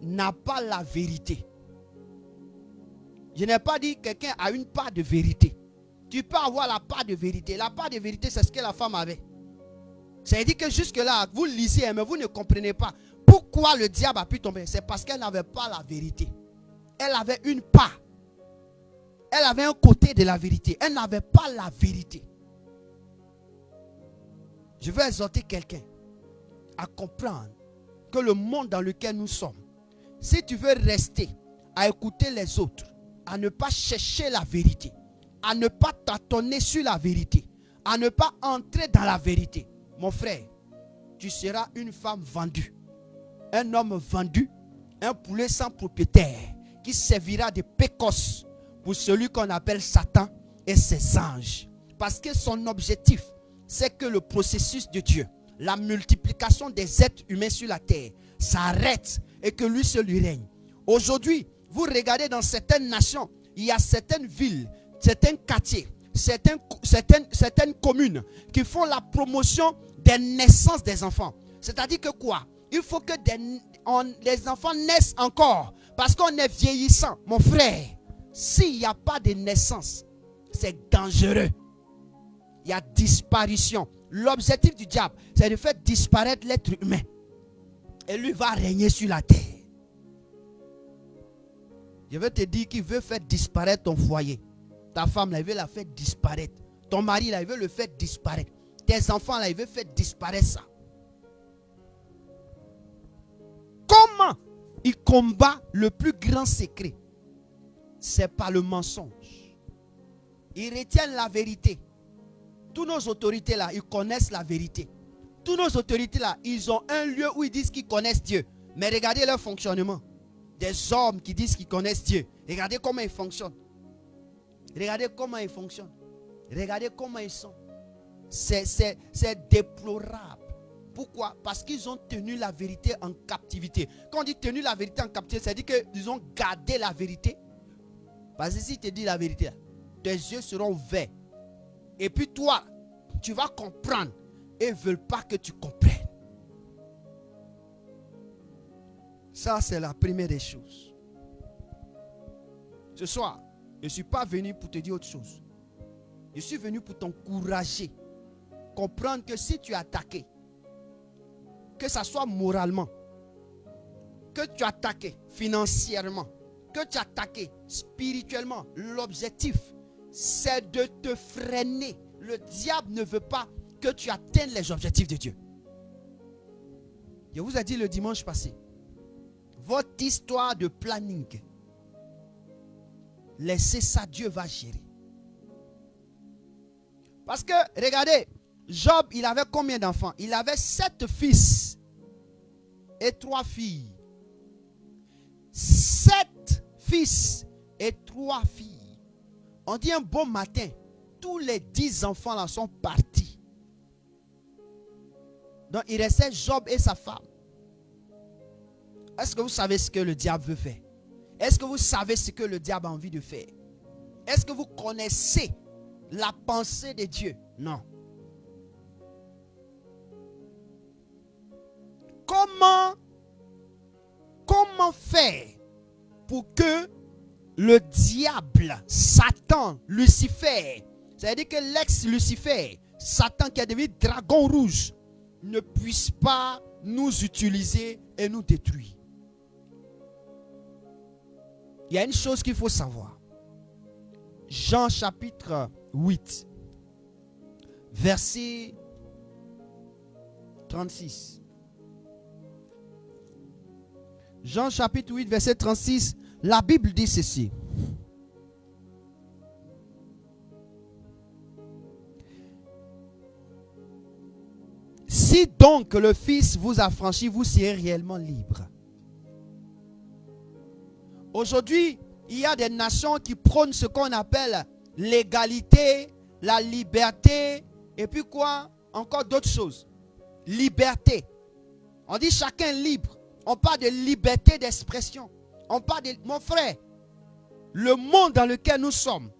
Speaker 1: n'a pas la vérité, je n'ai pas dit que quelqu'un a une part de vérité. Tu peux avoir la part de vérité. La part de vérité, c'est ce que la femme avait. C'est-à-dire que jusque-là, vous lisez, mais vous ne comprenez pas. Pourquoi le diable a pu tomber? C'est parce qu'elle n'avait pas la vérité. Elle avait une part. Elle avait un côté de la vérité. Elle n'avait pas la vérité. Je veux exhorter quelqu'un à comprendre que le monde dans lequel nous sommes, si tu veux rester à écouter les autres, à ne pas chercher la vérité, à ne pas tâtonner sur la vérité, à ne pas entrer dans la vérité, mon frère, tu seras une femme vendue, un homme vendu, un poulet sans propriétaire qui servira de pécosse pour celui qu'on appelle Satan et ses anges. Parce que son objectif, c'est que le processus de Dieu, la multiplication des êtres humains sur la terre, s'arrête et que lui seul lui règne. Aujourd'hui, vous regardez dans certaines nations, il y a certaines villes, certains quartiers, certaines communes qui font la promotion des naissances des enfants. C'est-à-dire que quoi? Il faut que les enfants naissent encore parce qu'on est vieillissant. Mon frère, s'il n'y a pas de naissance, c'est dangereux. Il y a disparition. L'objectif du diable, c'est de faire disparaître l'être humain. Et lui va régner sur la terre. Je veux te dire qu'il veut faire disparaître ton foyer. Ta femme, là, il veut la faire disparaître. Ton mari, là, il veut le faire disparaître. Tes enfants, là, il veut faire disparaître ça. Comment il combat le plus grand secret? C'est par le mensonge. Ils retiennent la vérité. Toutes nos autorités, là, ils connaissent la vérité. Toutes nos autorités, là, ils ont un lieu où ils disent qu'ils connaissent Dieu. Mais regardez leur fonctionnement. Des hommes qui disent qu'ils connaissent Dieu. Regardez comment ils fonctionnent. Regardez comment ils fonctionnent. Regardez comment ils sont. C'est déplorable. Pourquoi? Parce qu'ils ont tenu la vérité en captivité. Quand on dit tenu la vérité en captivité, ça veut dire qu'ils ont gardé la vérité. Parce que si tu te dis la vérité, tes yeux seront ouverts. Et puis toi, tu vas comprendre. Et ils ne veulent pas que tu comprennes. Ça, c'est la première des choses. Ce soir, je ne suis pas venu pour te dire autre chose. Je suis venu pour t'encourager. Comprendre que si tu es attaqué, que ce soit moralement, que tu es attaqué financièrement, que tu es attaqué spirituellement, l'objectif, c'est de te freiner. Le diable ne veut pas que tu atteignes les objectifs de Dieu. Je vous ai dit le dimanche passé, votre histoire de planning, laissez ça, Dieu va gérer. Parce que, regardez, Job, il avait combien d'enfants? Il avait 7 fils et 3 filles. 7 fils et 3 filles. On dit un bon matin, tous les 10 enfants là sont partis. Donc il restait Job et sa femme. Est-ce que vous savez ce que le diable veut faire? Est-ce que vous savez ce que le diable a envie de faire? Est-ce que vous connaissez la pensée de Dieu? Non. Comment faire pour que le diable, Satan, Lucifer, c'est-à-dire que l'ex-Lucifer, Satan qui a devenu dragon rouge, ne puisse pas nous utiliser et nous détruire? Il y a une chose qu'il faut savoir. Jean chapitre 8, verset 36. Jean chapitre 8, verset 36, la Bible dit ceci. Si donc le Fils vous affranchit, vous serez réellement libre. Aujourd'hui, il y a des nations qui prônent ce qu'on appelle l'égalité, la liberté, et puis quoi? Encore d'autres choses. Liberté. On dit chacun est libre. On parle de liberté d'expression. On parle de... Mon frère, le monde dans lequel nous sommes,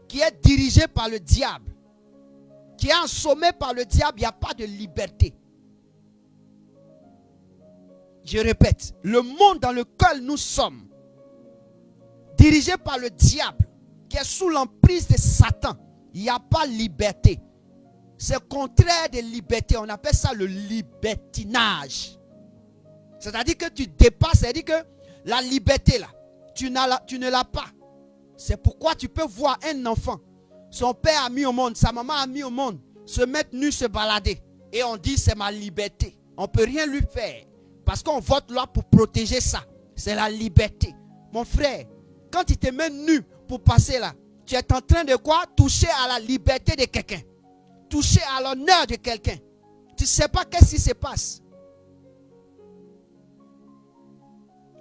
Speaker 1: qui est dirigé par le diable, qui est assommé par le diable, il n'y a pas de liberté. Je répète, le monde dans lequel nous sommes, dirigé par le diable, qui est sous l'emprise de Satan, il n'y a pas de liberté. C'est contraire de liberté. On appelle ça le libertinage. C'est-à-dire que tu dépasses, c'est-à-dire que la liberté là, tu ne l'as pas. C'est pourquoi tu peux voir un enfant, son père a mis au monde, sa maman a mis au monde, se mettre nu, se balader. Et on dit c'est ma liberté. On ne peut rien lui faire. Parce qu'on vote là pour protéger ça. C'est la liberté. Mon frère, quand tu te mets nu pour passer là, tu es en train de quoi? Toucher à la liberté de quelqu'un. Toucher à l'honneur de quelqu'un. Tu ne sais pas qu'est-ce qui se passe.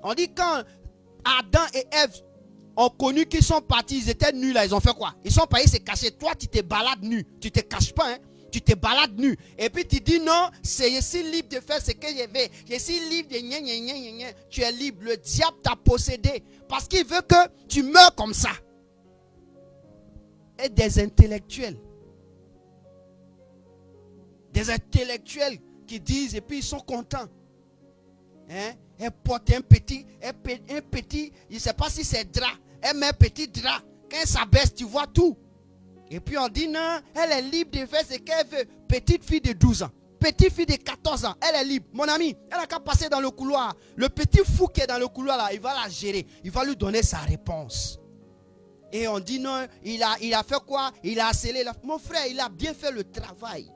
Speaker 1: On dit quand Adam et Ève ont connu qu'ils sont partis, ils étaient nus là, ils ont fait quoi? Ils sont partis se cacher. Toi, tu te balades nu. Tu ne te caches pas, hein? Tu te balades nu. Et puis tu dis non, je suis libre de faire ce que je veux. Je suis libre de gna gna gna gna. Tu es libre. Le diable t'a possédé. Parce qu'il veut que tu meurs comme ça. Et des intellectuels. Des intellectuels qui disent et puis ils sont contents. Hein? Elle porte un petit, je ne sais pas si c'est drap. Elle met un petit drap. Quand elle s'abaisse, tu vois tout. Et puis on dit non, elle est libre de faire ce qu'elle veut. Petite fille de 12 ans, petite fille de 14 ans, elle est libre. Mon ami, elle n'a qu'à passer dans le couloir. Le petit fou qui est dans le couloir là, il va la gérer. Il va lui donner sa réponse. Et on dit non, il a fait quoi? Il a scellé. Mon frère, il a bien fait le travail.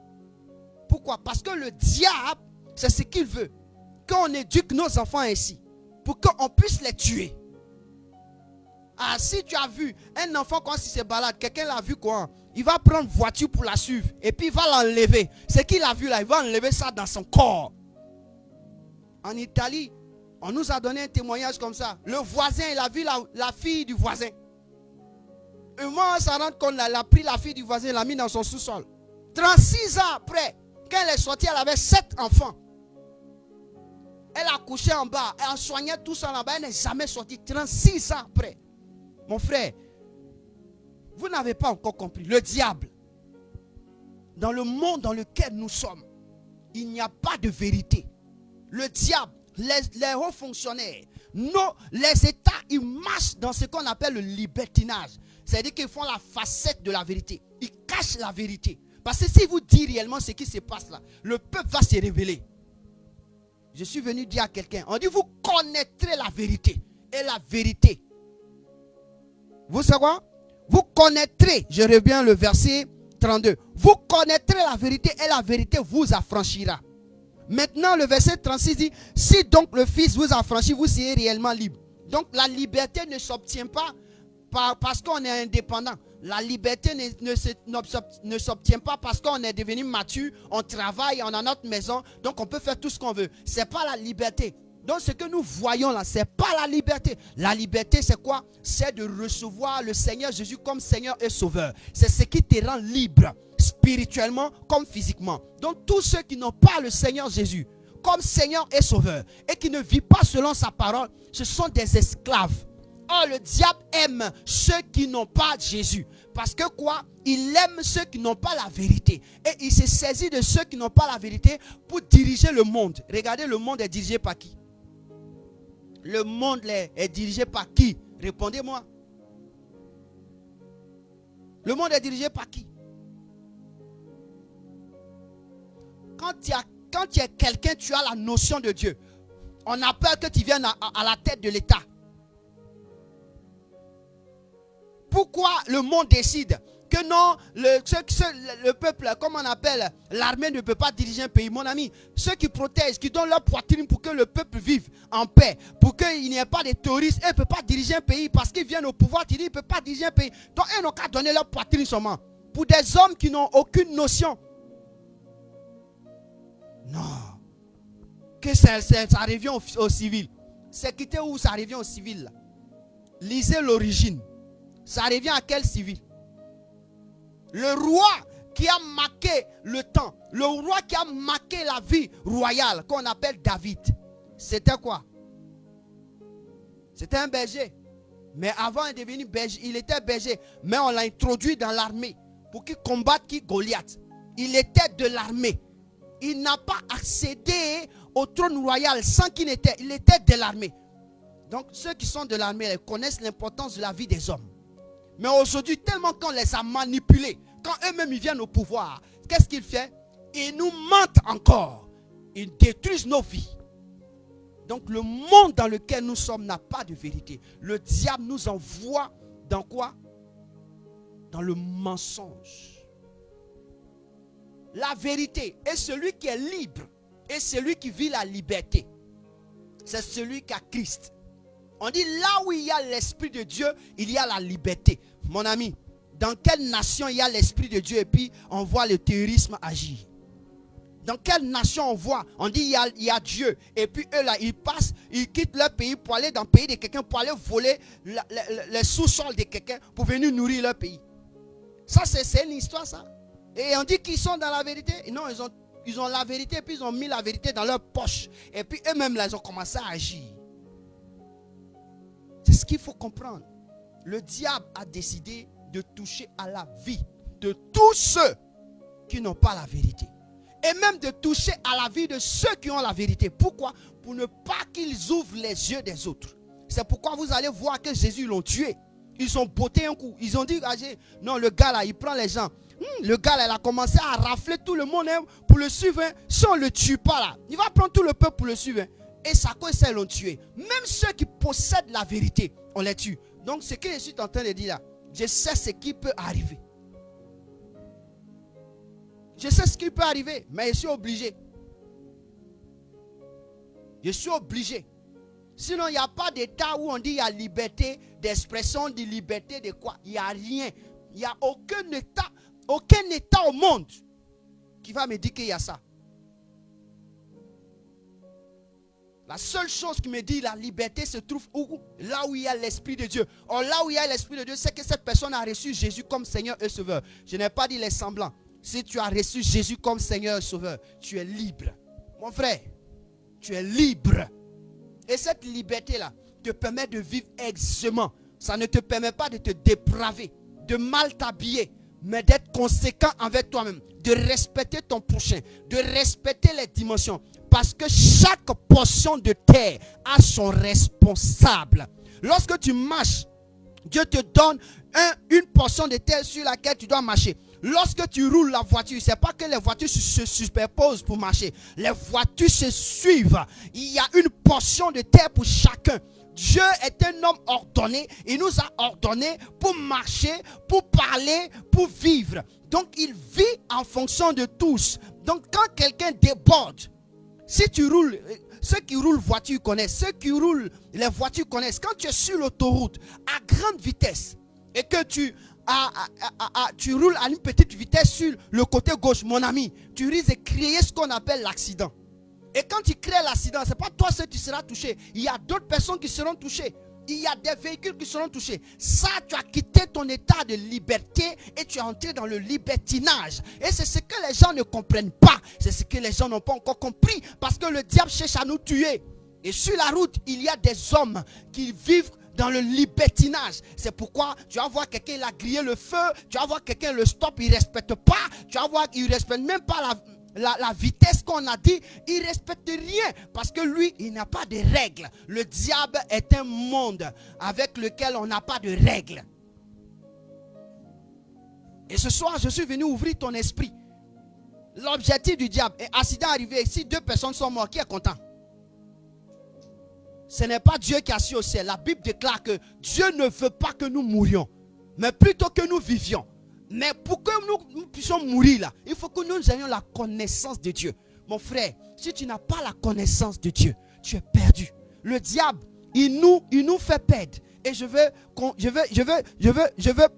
Speaker 1: Pourquoi? Parce que le diable, c'est ce qu'il veut. Qu'on éduque nos enfants ainsi. Pour qu'on puisse les tuer. Ah, si tu as vu un enfant quand il se balade, quelqu'un l'a vu quoi? Il va prendre voiture pour la suivre. Et puis il va l'enlever. Ce qu'il a vu là, il va enlever ça dans son corps. En Italie, on nous a donné un témoignage comme ça. Le voisin, il a vu la fille du voisin. Et moi, on s'en rend compte, il a pris la fille du voisin, il l'a mis dans son sous-sol. 36 ans après, quand elle est sortie, elle avait 7 enfants. Elle a couché en bas, elle soignait tout ça là-bas, elle n'est jamais sortie. 36 ans après. Mon frère, vous n'avez pas encore compris. Le diable, dans le monde dans lequel nous sommes, il n'y a pas de vérité. Le diable, les hauts fonctionnaires, les États, ils marchent dans ce qu'on appelle le libertinage. C'est-à-dire qu'ils font la facette de la vérité. Ils cachent la vérité. Parce que si vous dites réellement ce qui se passe là, le peuple va se révéler. Je suis venu dire à quelqu'un, on dit vous connaîtrez la vérité. Et la vérité, vous savez quoi? Vous connaîtrez, je reviens le verset 32. Vous connaîtrez la vérité et la vérité vous affranchira. Maintenant le verset 36 dit, si donc le Fils vous affranchit, vous serez réellement libre. Donc la liberté ne s'obtient pas parce qu'on est indépendant. La liberté ne s'obtient pas parce qu'on est devenu mature, on travaille, on a notre maison, donc on peut faire tout ce qu'on veut. Ce n'est pas la liberté. Donc ce que nous voyons là, ce n'est pas la liberté. La liberté c'est quoi? C'est de recevoir le Seigneur Jésus comme Seigneur et Sauveur. C'est ce qui te rend libre, spirituellement comme physiquement. Donc tous ceux qui n'ont pas le Seigneur Jésus comme Seigneur et Sauveur et qui ne vivent pas selon sa parole, ce sont des esclaves. Or le diable aime ceux qui n'ont pas Jésus. Parce que quoi? Il aime ceux qui n'ont pas la vérité. Et il se saisit de ceux qui n'ont pas la vérité pour diriger le monde. Regardez, le monde est dirigé par qui? Le monde est dirigé par qui? Répondez-moi. Le monde est dirigé par qui? Quand tu es quelqu'un, tu as la notion de Dieu. On a peur que tu viennes à la tête de l'État. Pourquoi le monde décide que non, le peuple, comme on appelle, l'armée ne peut pas diriger un pays? Mon ami, ceux qui protègent, qui donnent leur poitrine pour que le peuple vive en paix, pour qu'il n'y ait pas de terroristes, ils ne peuvent pas diriger un pays parce qu'ils viennent au pouvoir, tu dis, ils ne peuvent pas diriger un pays. Donc, ils n'ont qu'à donner leur poitrine seulement. Pour des hommes qui n'ont aucune notion. Non. Que ça revient au civil. C'est quitter où ça revient au civil là. Lisez l'origine. Ça revient à quel civil? Le roi qui a marqué le temps, le roi qui a marqué la vie royale, qu'on appelle David, c'était quoi? C'était un berger. Mais avant de devenir berger, il était berger. Mais on l'a introduit dans l'armée pour qu'il combatte Goliath. Il était de l'armée. Il n'a pas accédé au trône royal sans qu'il était. Il était de l'armée. Donc ceux qui sont de l'armée, ils connaissent l'importance de la vie des hommes. Mais aujourd'hui, tellement qu'on les a manipulés, quand eux-mêmes ils viennent au pouvoir, qu'est-ce qu'ils font? Ils nous mentent encore. Ils détruisent nos vies. Donc le monde dans lequel nous sommes n'a pas de vérité. Le diable nous envoie dans quoi? Dans le mensonge. La vérité est celui qui est libre et celui qui vit la liberté. C'est celui qui a Christ. On dit là où il y a l'Esprit de Dieu, il y a la liberté. Mon ami, dans quelle nation il y a l'Esprit de Dieu et puis on voit le terrorisme agir? Dans quelle nation on voit? On dit il y a Dieu. Et puis eux là, ils passent, ils quittent leur pays pour aller dans le pays de quelqu'un, pour aller voler les sous-sols de quelqu'un pour venir nourrir leur pays. Ça c'est une histoire ça. Et on dit qu'ils sont dans la vérité. Non, ils ont la vérité et puis ils ont mis la vérité dans leur poche. Et puis eux-mêmes là, ils ont commencé à agir. C'est ce qu'il faut comprendre. Le diable a décidé de toucher à la vie de tous ceux qui n'ont pas la vérité. Et même de toucher à la vie de ceux qui ont la vérité. Pourquoi? Pour ne pas qu'ils ouvrent les yeux des autres. C'est pourquoi vous allez voir que Jésus l'ont tué. Ils ont botté un coup. Ils ont dit, non, le gars là, il prend les gens. Le gars là, il a commencé à rafler tout le monde pour le suivre. Si on ne le tue pas là, il va prendre tout le peuple pour le suivre. Et ça, quoi, ils l'ont tué. Même ceux qui possèdent la vérité, on les tue. Donc, ce que je suis en train de dire là, je sais ce qui peut arriver. Je sais ce qui peut arriver, mais je suis obligé. Je suis obligé. Sinon, il n'y a pas d'état où on dit il y a liberté d'expression, de liberté de quoi. Il n'y a rien. Il n'y a aucun état au monde qui va me dire qu'il y a ça. La seule chose qui me dit la liberté se trouve où? Là où il y a l'Esprit de Dieu. Or là où il y a l'Esprit de Dieu, c'est que cette personne a reçu Jésus comme Seigneur et Sauveur. Je n'ai pas dit les semblants. Si tu as reçu Jésus comme Seigneur et Sauveur, tu es libre. Mon frère, tu es libre. Et cette liberté-là te permet de vivre aisément. Ça ne te permet pas de te dépraver, de mal t'habiller, mais d'être conséquent avec toi-même, de respecter ton prochain, de respecter les dimensions. Parce que chaque portion de terre a son responsable. Lorsque tu marches, Dieu te donne une portion de terre sur laquelle tu dois marcher. Lorsque tu roules la voiture, ce n'est pas que les voitures se superposent pour marcher. Les voitures se suivent. Il y a une portion de terre pour chacun. Dieu est un homme ordonné. Il nous a ordonné pour marcher, pour parler, pour vivre. Donc il vit en fonction de tous. Donc quand quelqu'un déborde, si tu roules, ceux qui roulent voiture connaissent, ceux qui roulent les voitures connaissent. Quand tu es sur l'autoroute à grande vitesse et que tu roules à une petite vitesse sur le côté gauche, mon ami, tu risques de créer ce qu'on appelle l'accident. Et quand tu crées l'accident, ce n'est pas toi seul qui seras touché. Il y a d'autres personnes qui seront touchées. Il y a des véhicules qui seront touchés. Ça, tu as quitté ton état de liberté et tu es entré dans le libertinage. Et c'est ce que les gens ne comprennent pas. C'est ce que les gens n'ont pas encore compris. Parce que le diable cherche à nous tuer. Et sur la route, il y a des hommes qui vivent dans le libertinage. C'est pourquoi tu vas voir quelqu'un, il a grillé le feu. Tu vas voir quelqu'un, le stop, il ne respecte pas. Tu vas voir qu'il ne respecte même pas la vitesse qu'on a dit. Il ne respecte rien. Parce que lui, il n'a pas de règles. Le diable est un monde avec lequel on n'a pas de règles. Et ce soir, je suis venu ouvrir ton esprit. L'objectif du diable est accident arrivé. Si 2 personnes sont mortes, qui est content? Ce n'est pas Dieu qui a assis au ciel. La Bible déclare que Dieu ne veut pas que nous mourions, mais plutôt que nous vivions. Mais pour que nous puissions mourir là, il faut que nous ayons la connaissance de Dieu. Mon frère, si tu n'as pas la connaissance de Dieu, tu es perdu. Le diable, il nous fait perdre. Et je veux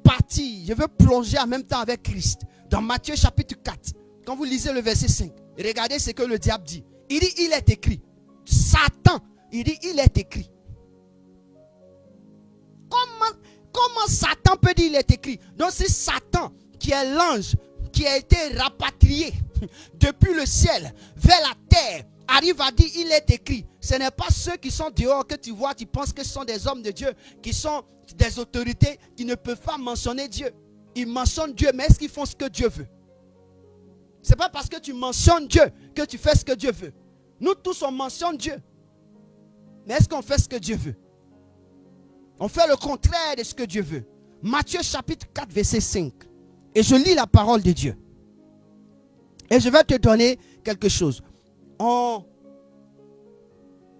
Speaker 1: partir, je veux plonger en même temps avec Christ. Dans Matthieu chapitre 4, quand vous lisez le verset 5, Regardez ce que le diable dit. Il dit, il est écrit. Satan, il dit, il est écrit. Comment Satan peut dire il est écrit? Donc c'est Satan qui est l'ange qui a été rapatrié depuis le ciel vers la terre, arrive à dire il est écrit. Ce n'est pas ceux qui sont dehors que tu vois, tu penses que ce sont des hommes de Dieu, qui sont des autorités qui ne peuvent pas mentionner Dieu. Ils mentionnent Dieu, mais est-ce qu'ils font ce que Dieu veut? Ce n'est pas parce que tu mentionnes Dieu que tu fais ce que Dieu veut. Nous tous on mentionne Dieu. Mais est-ce qu'on fait ce que Dieu veut? On fait le contraire de ce que Dieu veut. Matthieu chapitre 4 verset 5. Et je lis la parole de Dieu. Et je vais te donner quelque chose. Oh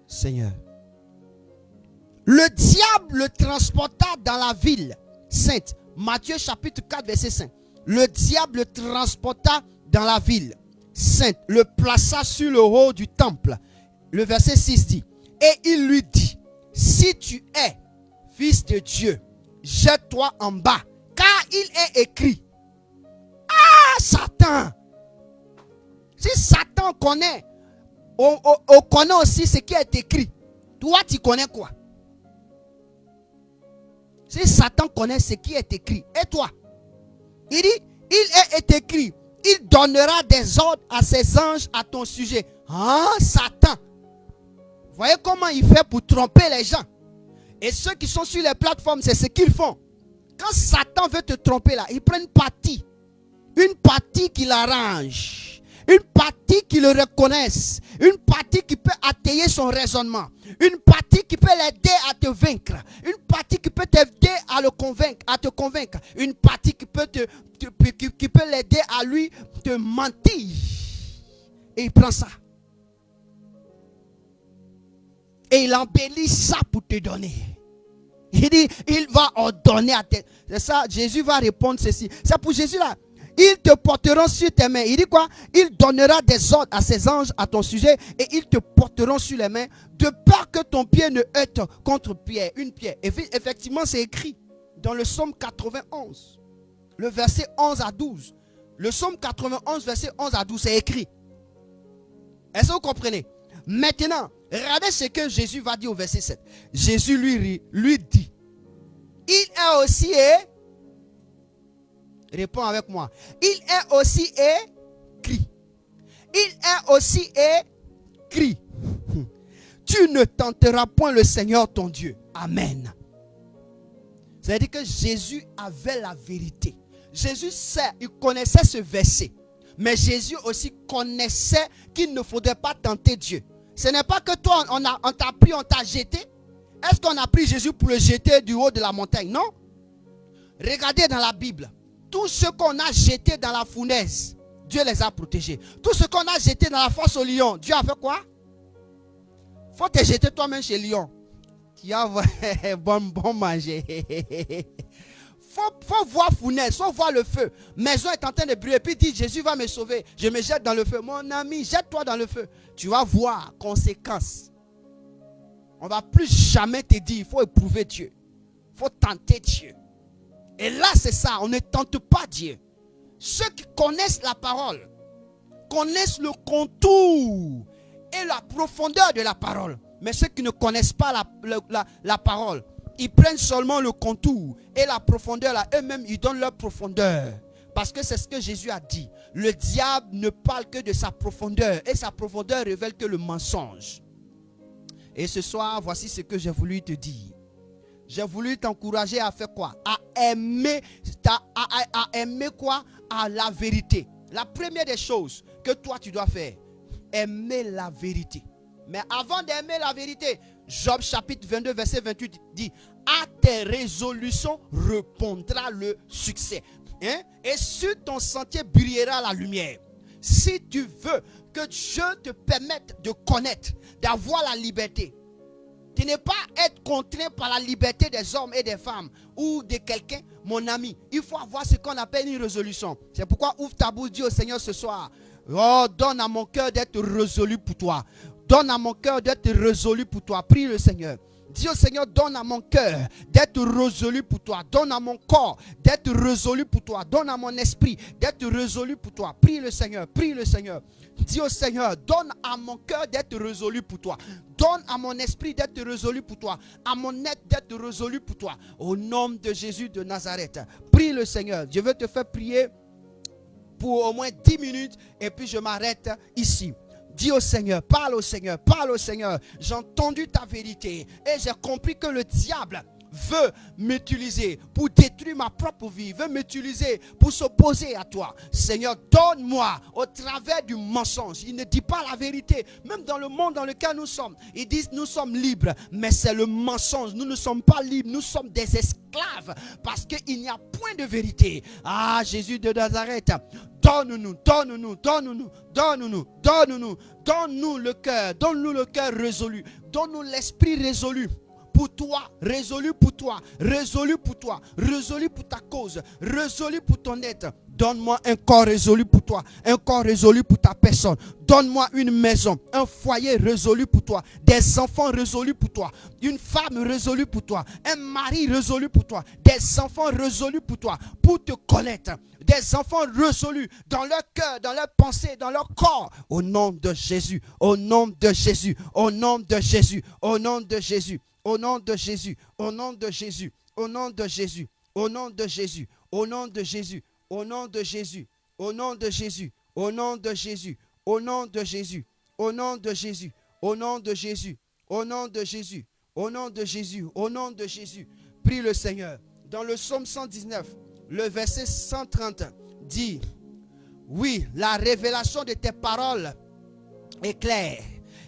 Speaker 1: Seigneur. Le diable le transporta dans la ville sainte. Matthieu chapitre 4 verset 5. Le diable le transporta dans la ville sainte. Le plaça sur le haut du temple. Le verset 6 dit. Et il lui dit. Si tu es fils de Dieu, jette-toi en bas. Car il est écrit. Ah, Satan! Si Satan connaît, on connaît aussi ce qui est écrit. Toi, tu connais quoi? Si Satan connaît ce qui est écrit, et toi? Il dit, il est écrit, il donnera des ordres à ses anges à ton sujet. Ah, Satan! Voyez comment il fait pour tromper les gens. Et ceux qui sont sur les plateformes, c'est ce qu'ils font. Quand Satan veut te tromper là, il prend une partie qui l'arrange, une partie qui le reconnaisse, une partie qui peut atteindre son raisonnement, une partie qui peut l'aider à te vaincre, une partie qui peut t'aider à te convaincre, une partie qui peut qui peut l'aider à lui te mentir. Et il prend ça. Et il embellit ça pour te donner. Il dit, il va ordonner à tes... C'est ça, Jésus va répondre ceci. C'est pour Jésus là. Ils te porteront sur tes mains. Il dit quoi? Il donnera des ordres à ses anges à ton sujet et ils te porteront sur les mains de peur que ton pied ne heurte contre une pierre. Effectivement, c'est écrit dans le psaume 91, le verset 11 à 12. Le psaume 91, verset 11 à 12, c'est écrit. Est-ce que vous comprenez? Maintenant, regardez ce que Jésus va dire au verset 7. Jésus lui dit, il est aussi réponds avec moi. Il est aussi écrit. Il est aussi écrit. Tu ne tenteras point le Seigneur ton Dieu. Amen. C'est-à-dire que Jésus avait la vérité. Jésus sait, il connaissait ce verset. Mais Jésus aussi connaissait qu'il ne faudrait pas tenter Dieu. Ce n'est pas que toi, on t'a pris, on t'a jeté. Est-ce qu'on a pris Jésus pour le jeter du haut de la montagne? Non. Regardez dans la Bible. Tout ce qu'on a jeté dans la fournaise, Dieu les a protégés. Tout ce qu'on a jeté dans la fosse au lion, Dieu a fait quoi? Faut te jeter toi-même chez le lion. Qui a bon manger. Faut voir fournaise, faut voir le feu. Maison est en train de brûler. Puis dit, Jésus va me sauver. Je me jette dans le feu. Mon ami, jette-toi dans le feu. Tu vas voir conséquences. On ne va plus jamais te dire, il faut éprouver Dieu. Il faut tenter Dieu. Et là, c'est ça, on ne tente pas Dieu. Ceux qui connaissent la parole, connaissent le contour et la profondeur de la parole. Mais ceux qui ne connaissent pas la parole, ils prennent seulement le contour et la profondeur. Là, eux-mêmes, ils donnent leur profondeur. Parce que c'est ce que Jésus a dit. Le diable ne parle que de sa profondeur. Et sa profondeur révèle que le mensonge. Et ce soir, voici ce que j'ai voulu te dire. J'ai voulu t'encourager à faire quoi? À aimer quoi? À la vérité. La première des choses que toi tu dois faire, aimer la vérité. Mais avant d'aimer la vérité, Job chapitre 22 verset 28 dit, à tes résolutions répondra le succès. Hein? Et sur ton sentier brillera la lumière. Si tu veux que Dieu te permette de connaître, d'avoir la liberté, tu n'es pas être contraint par la liberté des hommes et des femmes ou de quelqu'un, mon ami. Il faut avoir ce qu'on appelle une résolution. C'est pourquoi ouvre ta bouche, dis au Seigneur ce soir, oh, donne à mon cœur d'être résolu pour toi. Donne à mon cœur d'être résolu pour toi. Prie le Seigneur. Dis au Seigneur, donne à mon cœur d'être résolu pour toi. Donne à mon corps d'être résolu pour toi. Donne à mon esprit d'être résolu pour toi. Prie le Seigneur, prie le Seigneur. Dis au Seigneur, donne à mon cœur d'être résolu pour toi. Donne à mon esprit d'être résolu pour toi. À mon être d'être résolu pour toi. Au nom de Jésus de Nazareth. Prie le Seigneur. Je veux te faire prier pour au moins 10 minutes et puis je m'arrête ici. Dis au Seigneur, parle au Seigneur, parle au Seigneur. J'ai entendu ta vérité et j'ai compris que le diable veut m'utiliser pour détruire ma propre vie, veut m'utiliser pour s'opposer à toi. Seigneur, donne-moi au travers du mensonge. Il ne dit pas la vérité. Même dans le monde dans lequel nous sommes, ils disent nous sommes libres, mais c'est le mensonge. Nous ne sommes pas libres, nous sommes des esclaves parce qu'il n'y a point de vérité. Ah, Jésus de Nazareth, donne-nous, donne-nous, donne-nous, donne-nous, donne-nous, donne-nous le cœur résolu, donne-nous l'esprit résolu. Pour toi, résolu pour toi, résolu pour toi, résolu pour ta cause, résolu pour ton être. Donne-moi un corps résolu pour toi, un corps résolu pour ta personne. Donne-moi une maison, un foyer résolu pour toi, des enfants résolus pour toi, une femme résolue pour toi, un mari résolu pour toi, des enfants résolus pour toi, pour te connaître. Des enfants résolus dans leur cœur, dans leur pensée, dans leur corps. Au nom de Jésus, au nom de Jésus, au nom de Jésus, au nom de Jésus. Au nom de Jésus, au nom de Jésus, au nom de Jésus, au nom de Jésus, au nom de Jésus, au nom de Jésus, au nom de Jésus, au nom de Jésus, au nom de Jésus, au nom de Jésus, au nom de Jésus, au nom de Jésus, au nom de Jésus, au nom de Jésus. Prie le Seigneur. Dans le psaume 119, le verset 130 dit, oui, la révélation de tes paroles est claire.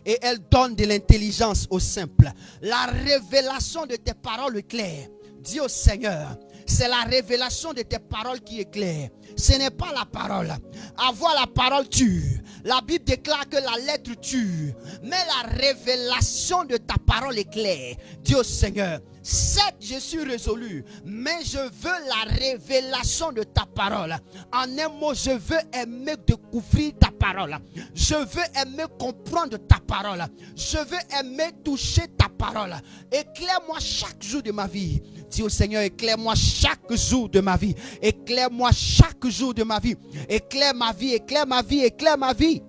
Speaker 1: Et elle donne de l'intelligence aux simples. La révélation de tes paroles est claire. Dis au Seigneur, c'est la révélation de tes paroles qui est claire. Ce n'est pas la parole. Avoir la parole tue. La Bible déclare que la lettre tue. Mais la révélation de ta parole est claire. Dis au Seigneur, certes, je suis résolu, mais je veux la révélation de ta parole. En un mot, je veux aimer découvrir ta parole. Je veux aimer comprendre ta parole. Je veux aimer toucher ta parole. Éclaire-moi chaque jour de ma vie. Dis au Seigneur, éclaire-moi chaque jour de ma vie. Éclaire-moi chaque jour de ma vie. Éclaire ma vie, éclaire ma vie, éclaire ma vie.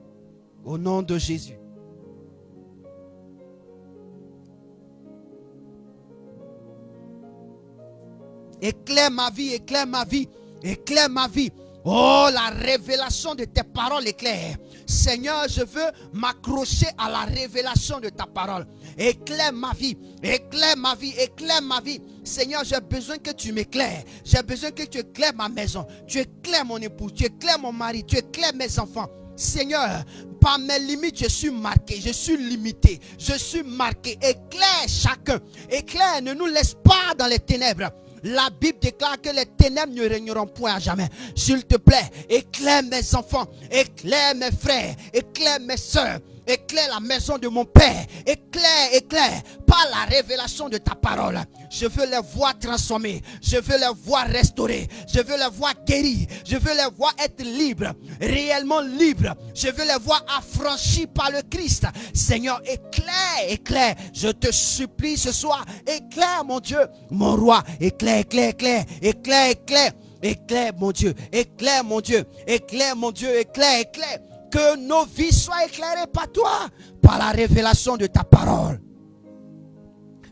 Speaker 1: Au nom de Jésus. Éclaire ma vie, éclaire ma vie, éclaire ma vie. Oh, la révélation de tes paroles est claire. Seigneur, je veux m'accrocher à la révélation de ta parole. Éclaire ma vie, éclaire ma vie, éclaire ma vie. Seigneur, j'ai besoin que tu m'éclaires. J'ai besoin que tu éclaires ma maison. Tu éclaires mon épouse, tu éclaires mon mari, tu éclaires mes enfants. Seigneur, par mes limites, je suis marqué, je suis limité, je suis marqué. Éclaire chacun. Éclaire, ne nous laisse pas dans les ténèbres. La Bible déclare que les ténèbres ne régneront point à jamais. S'il te plaît, éclaire mes enfants, éclaire mes frères, éclaire mes soeurs, éclaire la maison de mon père, éclaire par la révélation de ta parole. Je veux les voir transformés, je veux les voir restaurés, je veux les voir guéris, je veux les voir être libres, réellement libres. Je veux les voir affranchis par le Christ. Seigneur, éclaire, je te supplie ce soir, éclaire mon Dieu, mon roi, éclaire, mon Dieu, éclaire mon Dieu, éclaire mon Dieu, éclaire. Que nos vies soient éclairées par toi, par la révélation de ta parole.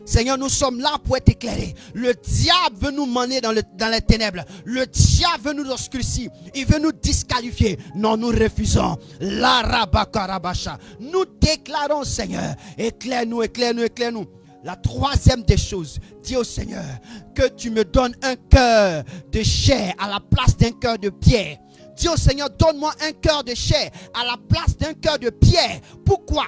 Speaker 1: Seigneur, nous sommes là pour être éclairés. Le diable veut nous mener dans les ténèbres. Le diable veut nous obscurcir. Il veut nous disqualifier. Non, nous refusons. La rabakarabasha. Nous déclarons, Seigneur, éclaire-nous, éclaire-nous, éclaire-nous. La troisième des choses, dis au Seigneur que tu me donnes un cœur de chair à la place d'un cœur de pierre. Dis au Seigneur, donne-moi un cœur de chair à la place d'un cœur de pierre. Pourquoi?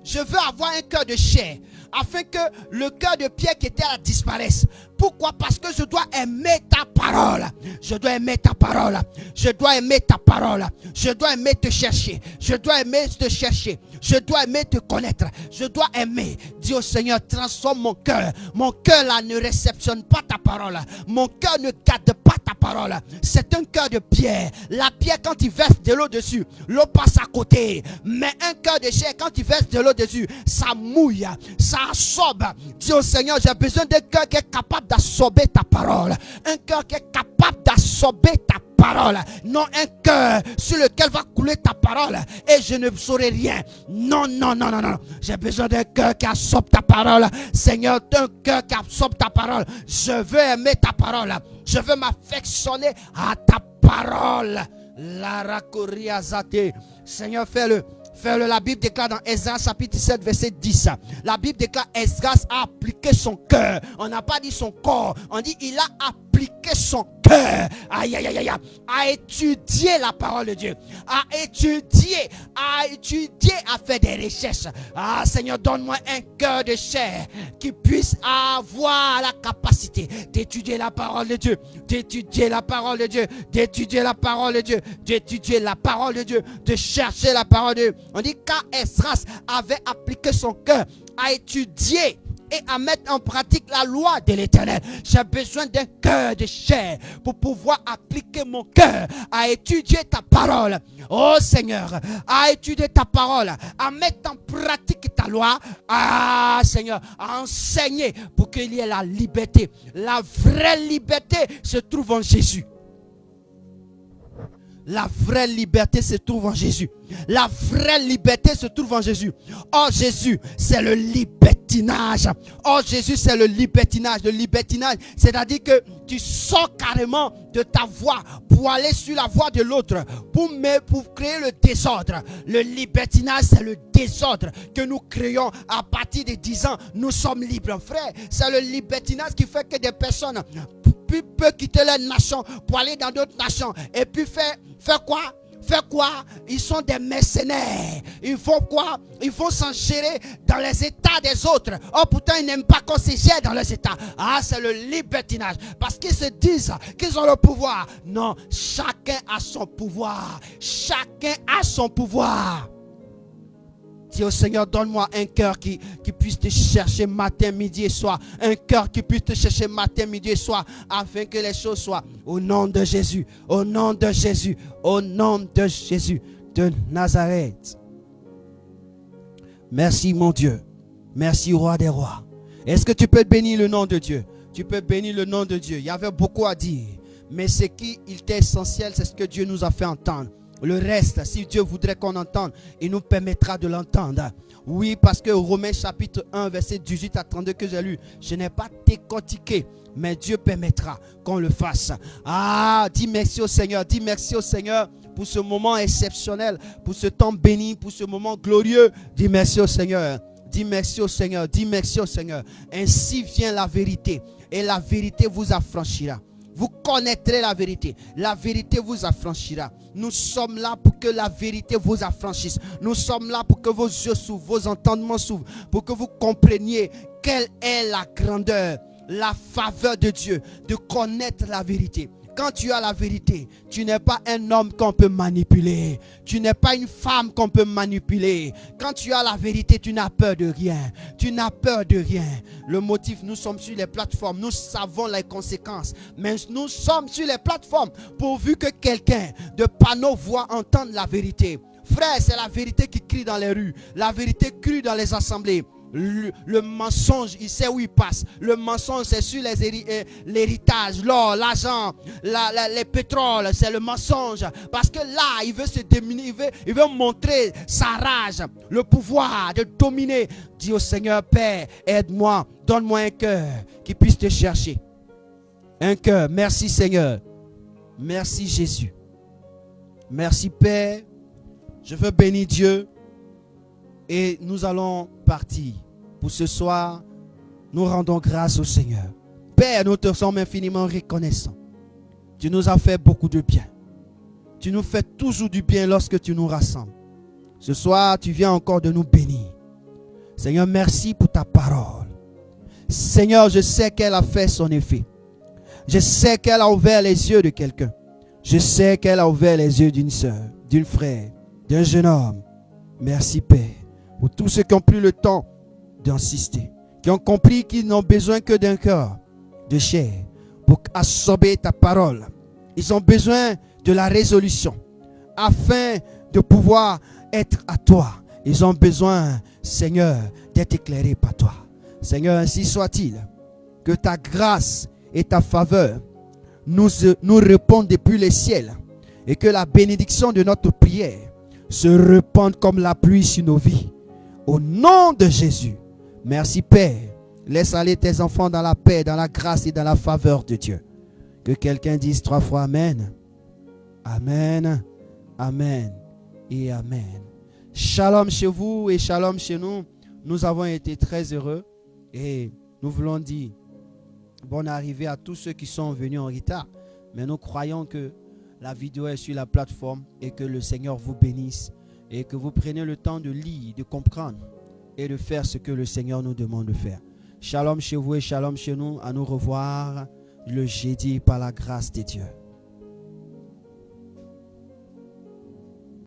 Speaker 1: Je veux avoir un cœur de chair afin que le cœur de pierre qui était là disparaisse. Pourquoi? Parce que je dois aimer ta parole. parole. Je dois aimer ta parole. Je dois aimer ta parole. Je dois aimer te chercher. Je dois aimer te chercher. Je dois aimer te connaître. Je dois aimer. Dis au Seigneur, transforme mon cœur. Mon cœur là ne réceptionne pas ta parole. Mon cœur ne garde pas ta parole. C'est un cœur de pierre. La pierre, quand il verse de l'eau dessus, l'eau passe à côté. Mais un cœur de chair, quand il verse de l'eau dessus, ça mouille, ça absorbe. Dis au Seigneur, j'ai besoin d'un cœur qui est capable d'absorber ta parole. Un cœur qui est capable d'absorber ta parole. Non un cœur sur lequel va couler ta parole et je ne saurai rien. Non, non, non, non, non. J'ai besoin d'un cœur qui absorbe ta parole. Seigneur, un cœur qui absorbe ta parole. Je veux aimer ta parole. Je veux m'affectionner à ta parole. La rakoria zate. Seigneur, fais-le. Fais-le. La Bible déclare dans Esdras chapitre 17 verset 10. La Bible déclare Esdras a appliqué son cœur. On n'a pas dit son corps. On dit il a appliqué son cœur. Aïe, aïe, aïe, aïe. À étudier la parole de Dieu. À étudier, à faire des recherches. Ah Seigneur, donne-moi un cœur de chair qui puisse avoir la capacité d'étudier la parole de Dieu. D'étudier la parole de Dieu. D'étudier la parole de Dieu. D'étudier la parole de Dieu. De chercher la parole de Dieu. On dit qu'Esdras avait appliqué son cœur à étudier et à mettre en pratique la loi de l'Éternel. J'ai besoin d'un cœur de chair pour pouvoir appliquer mon cœur à étudier ta parole. Oh Seigneur, à étudier ta parole, à mettre en pratique ta loi. Ah Seigneur, à enseigner pour qu'il y ait la liberté. La vraie liberté se trouve en Jésus. La vraie liberté se trouve en Jésus. La vraie liberté se trouve en Jésus. Oh Jésus, c'est le libertinage. Oh Jésus, c'est le libertinage. Le libertinage, c'est-à-dire que tu sors carrément de ta voie pour aller sur la voie de l'autre, pour créer le désordre. Le libertinage, c'est le désordre que nous créons à partir de 10 ans. Nous sommes libres, frère. C'est le libertinage qui fait que des personnes peuvent quitter leur nation pour aller dans d'autres nations et puis faire quoi? Faire quoi? Ils sont des mercenaires. Ils font quoi? Ils vont s'engérer dans les états des autres. Oh, pourtant, ils n'aiment pas qu'on se gère dans les états. Ah, c'est le libertinage. Parce qu'ils se disent qu'ils ont le pouvoir. Non, chacun a son pouvoir. Chacun a son pouvoir. Dis au Seigneur, donne-moi un cœur qui puisse te chercher matin, midi et soir. Un cœur qui puisse te chercher matin, midi et soir. Afin que les choses soient au nom de Jésus. Au nom de Jésus. Au nom de Jésus de Nazareth. Merci mon Dieu. Merci roi des rois. Est-ce que tu peux bénir le nom de Dieu? Tu peux bénir le nom de Dieu. Il y avait beaucoup à dire. Mais ce qui était essentiel, c'est ce que Dieu nous a fait entendre. Le reste, si Dieu voudrait qu'on entende, il nous permettra de l'entendre. Oui, parce que Romains chapitre 1, verset 18 à 32 que j'ai lu, je n'ai pas décortiqué, mais Dieu permettra qu'on le fasse. Ah, dis merci au Seigneur, dis merci au Seigneur pour ce moment exceptionnel, pour ce temps béni, pour ce moment glorieux. Dis merci au Seigneur, dis merci au Seigneur, dis merci au Seigneur. Ainsi vient la vérité, et la vérité vous affranchira. Vous connaîtrez la vérité vous affranchira. Nous sommes là pour que la vérité vous affranchisse. Nous sommes là pour que vos yeux s'ouvrent, vos entendements s'ouvrent, pour que vous compreniez quelle est la grandeur, la faveur de Dieu, de connaître la vérité. Quand tu as la vérité, tu n'es pas un homme qu'on peut manipuler. Tu n'es pas une femme qu'on peut manipuler. Quand tu as la vérité, tu n'as peur de rien. Tu n'as peur de rien. Le motif, nous sommes sur les plateformes. Nous savons les conséquences. Mais nous sommes sur les plateformes pourvu que quelqu'un de par nos voix entende la vérité. Frère, c'est la vérité qui crie dans les rues. La vérité crie dans les assemblées. Le mensonge, il sait où il passe. Le mensonge, c'est sur l'héritage, l'or, l'argent, les pétroles. C'est le mensonge. Parce que là, il veut se déminer, il veut montrer sa rage, le pouvoir de dominer. Dis au Seigneur, Père, aide-moi, donne-moi un cœur qui puisse te chercher. Un cœur. Merci Seigneur. Merci Jésus. Merci Père. Je veux bénir Dieu. Et nous allons partir. Pour ce soir, nous rendons grâce au Seigneur. Père, nous te sommes infiniment reconnaissants. Tu nous as fait beaucoup de bien. Tu nous fais toujours du bien lorsque tu nous rassembles. Ce soir, tu viens encore de nous bénir. Seigneur, merci pour ta parole. Seigneur, je sais qu'elle a fait son effet. Je sais qu'elle a ouvert les yeux de quelqu'un. Je sais qu'elle a ouvert les yeux d'une sœur, d'un frère, d'un jeune homme. Merci Père pour tous ceux qui ont pris le temps d'insister, qui ont compris qu'ils n'ont besoin que d'un cœur de chair pour absorber ta parole. Ils ont besoin de la résolution afin de pouvoir être à toi. Ils ont besoin, Seigneur, d'être éclairés par toi. Seigneur, ainsi soit-il, que ta grâce et ta faveur nous répondent depuis les ciels et que la bénédiction de notre prière se répande comme la pluie sur nos vies. Au nom de Jésus, merci Père. Laisse aller tes enfants dans la paix, dans la grâce et dans la faveur de Dieu. Que quelqu'un dise 3 fois Amen. Amen, Amen et Amen. Shalom chez vous et shalom chez nous. Nous avons été très heureux et nous voulons dire bonne arrivée à tous ceux qui sont venus en retard. Mais nous croyons que la vidéo est sur la plateforme et que le Seigneur vous bénisse et que vous preniez le temps de lire, de comprendre et de faire ce que le Seigneur nous demande de faire. Shalom chez vous et shalom chez nous. À nous revoir le jeudi par la grâce de Dieu.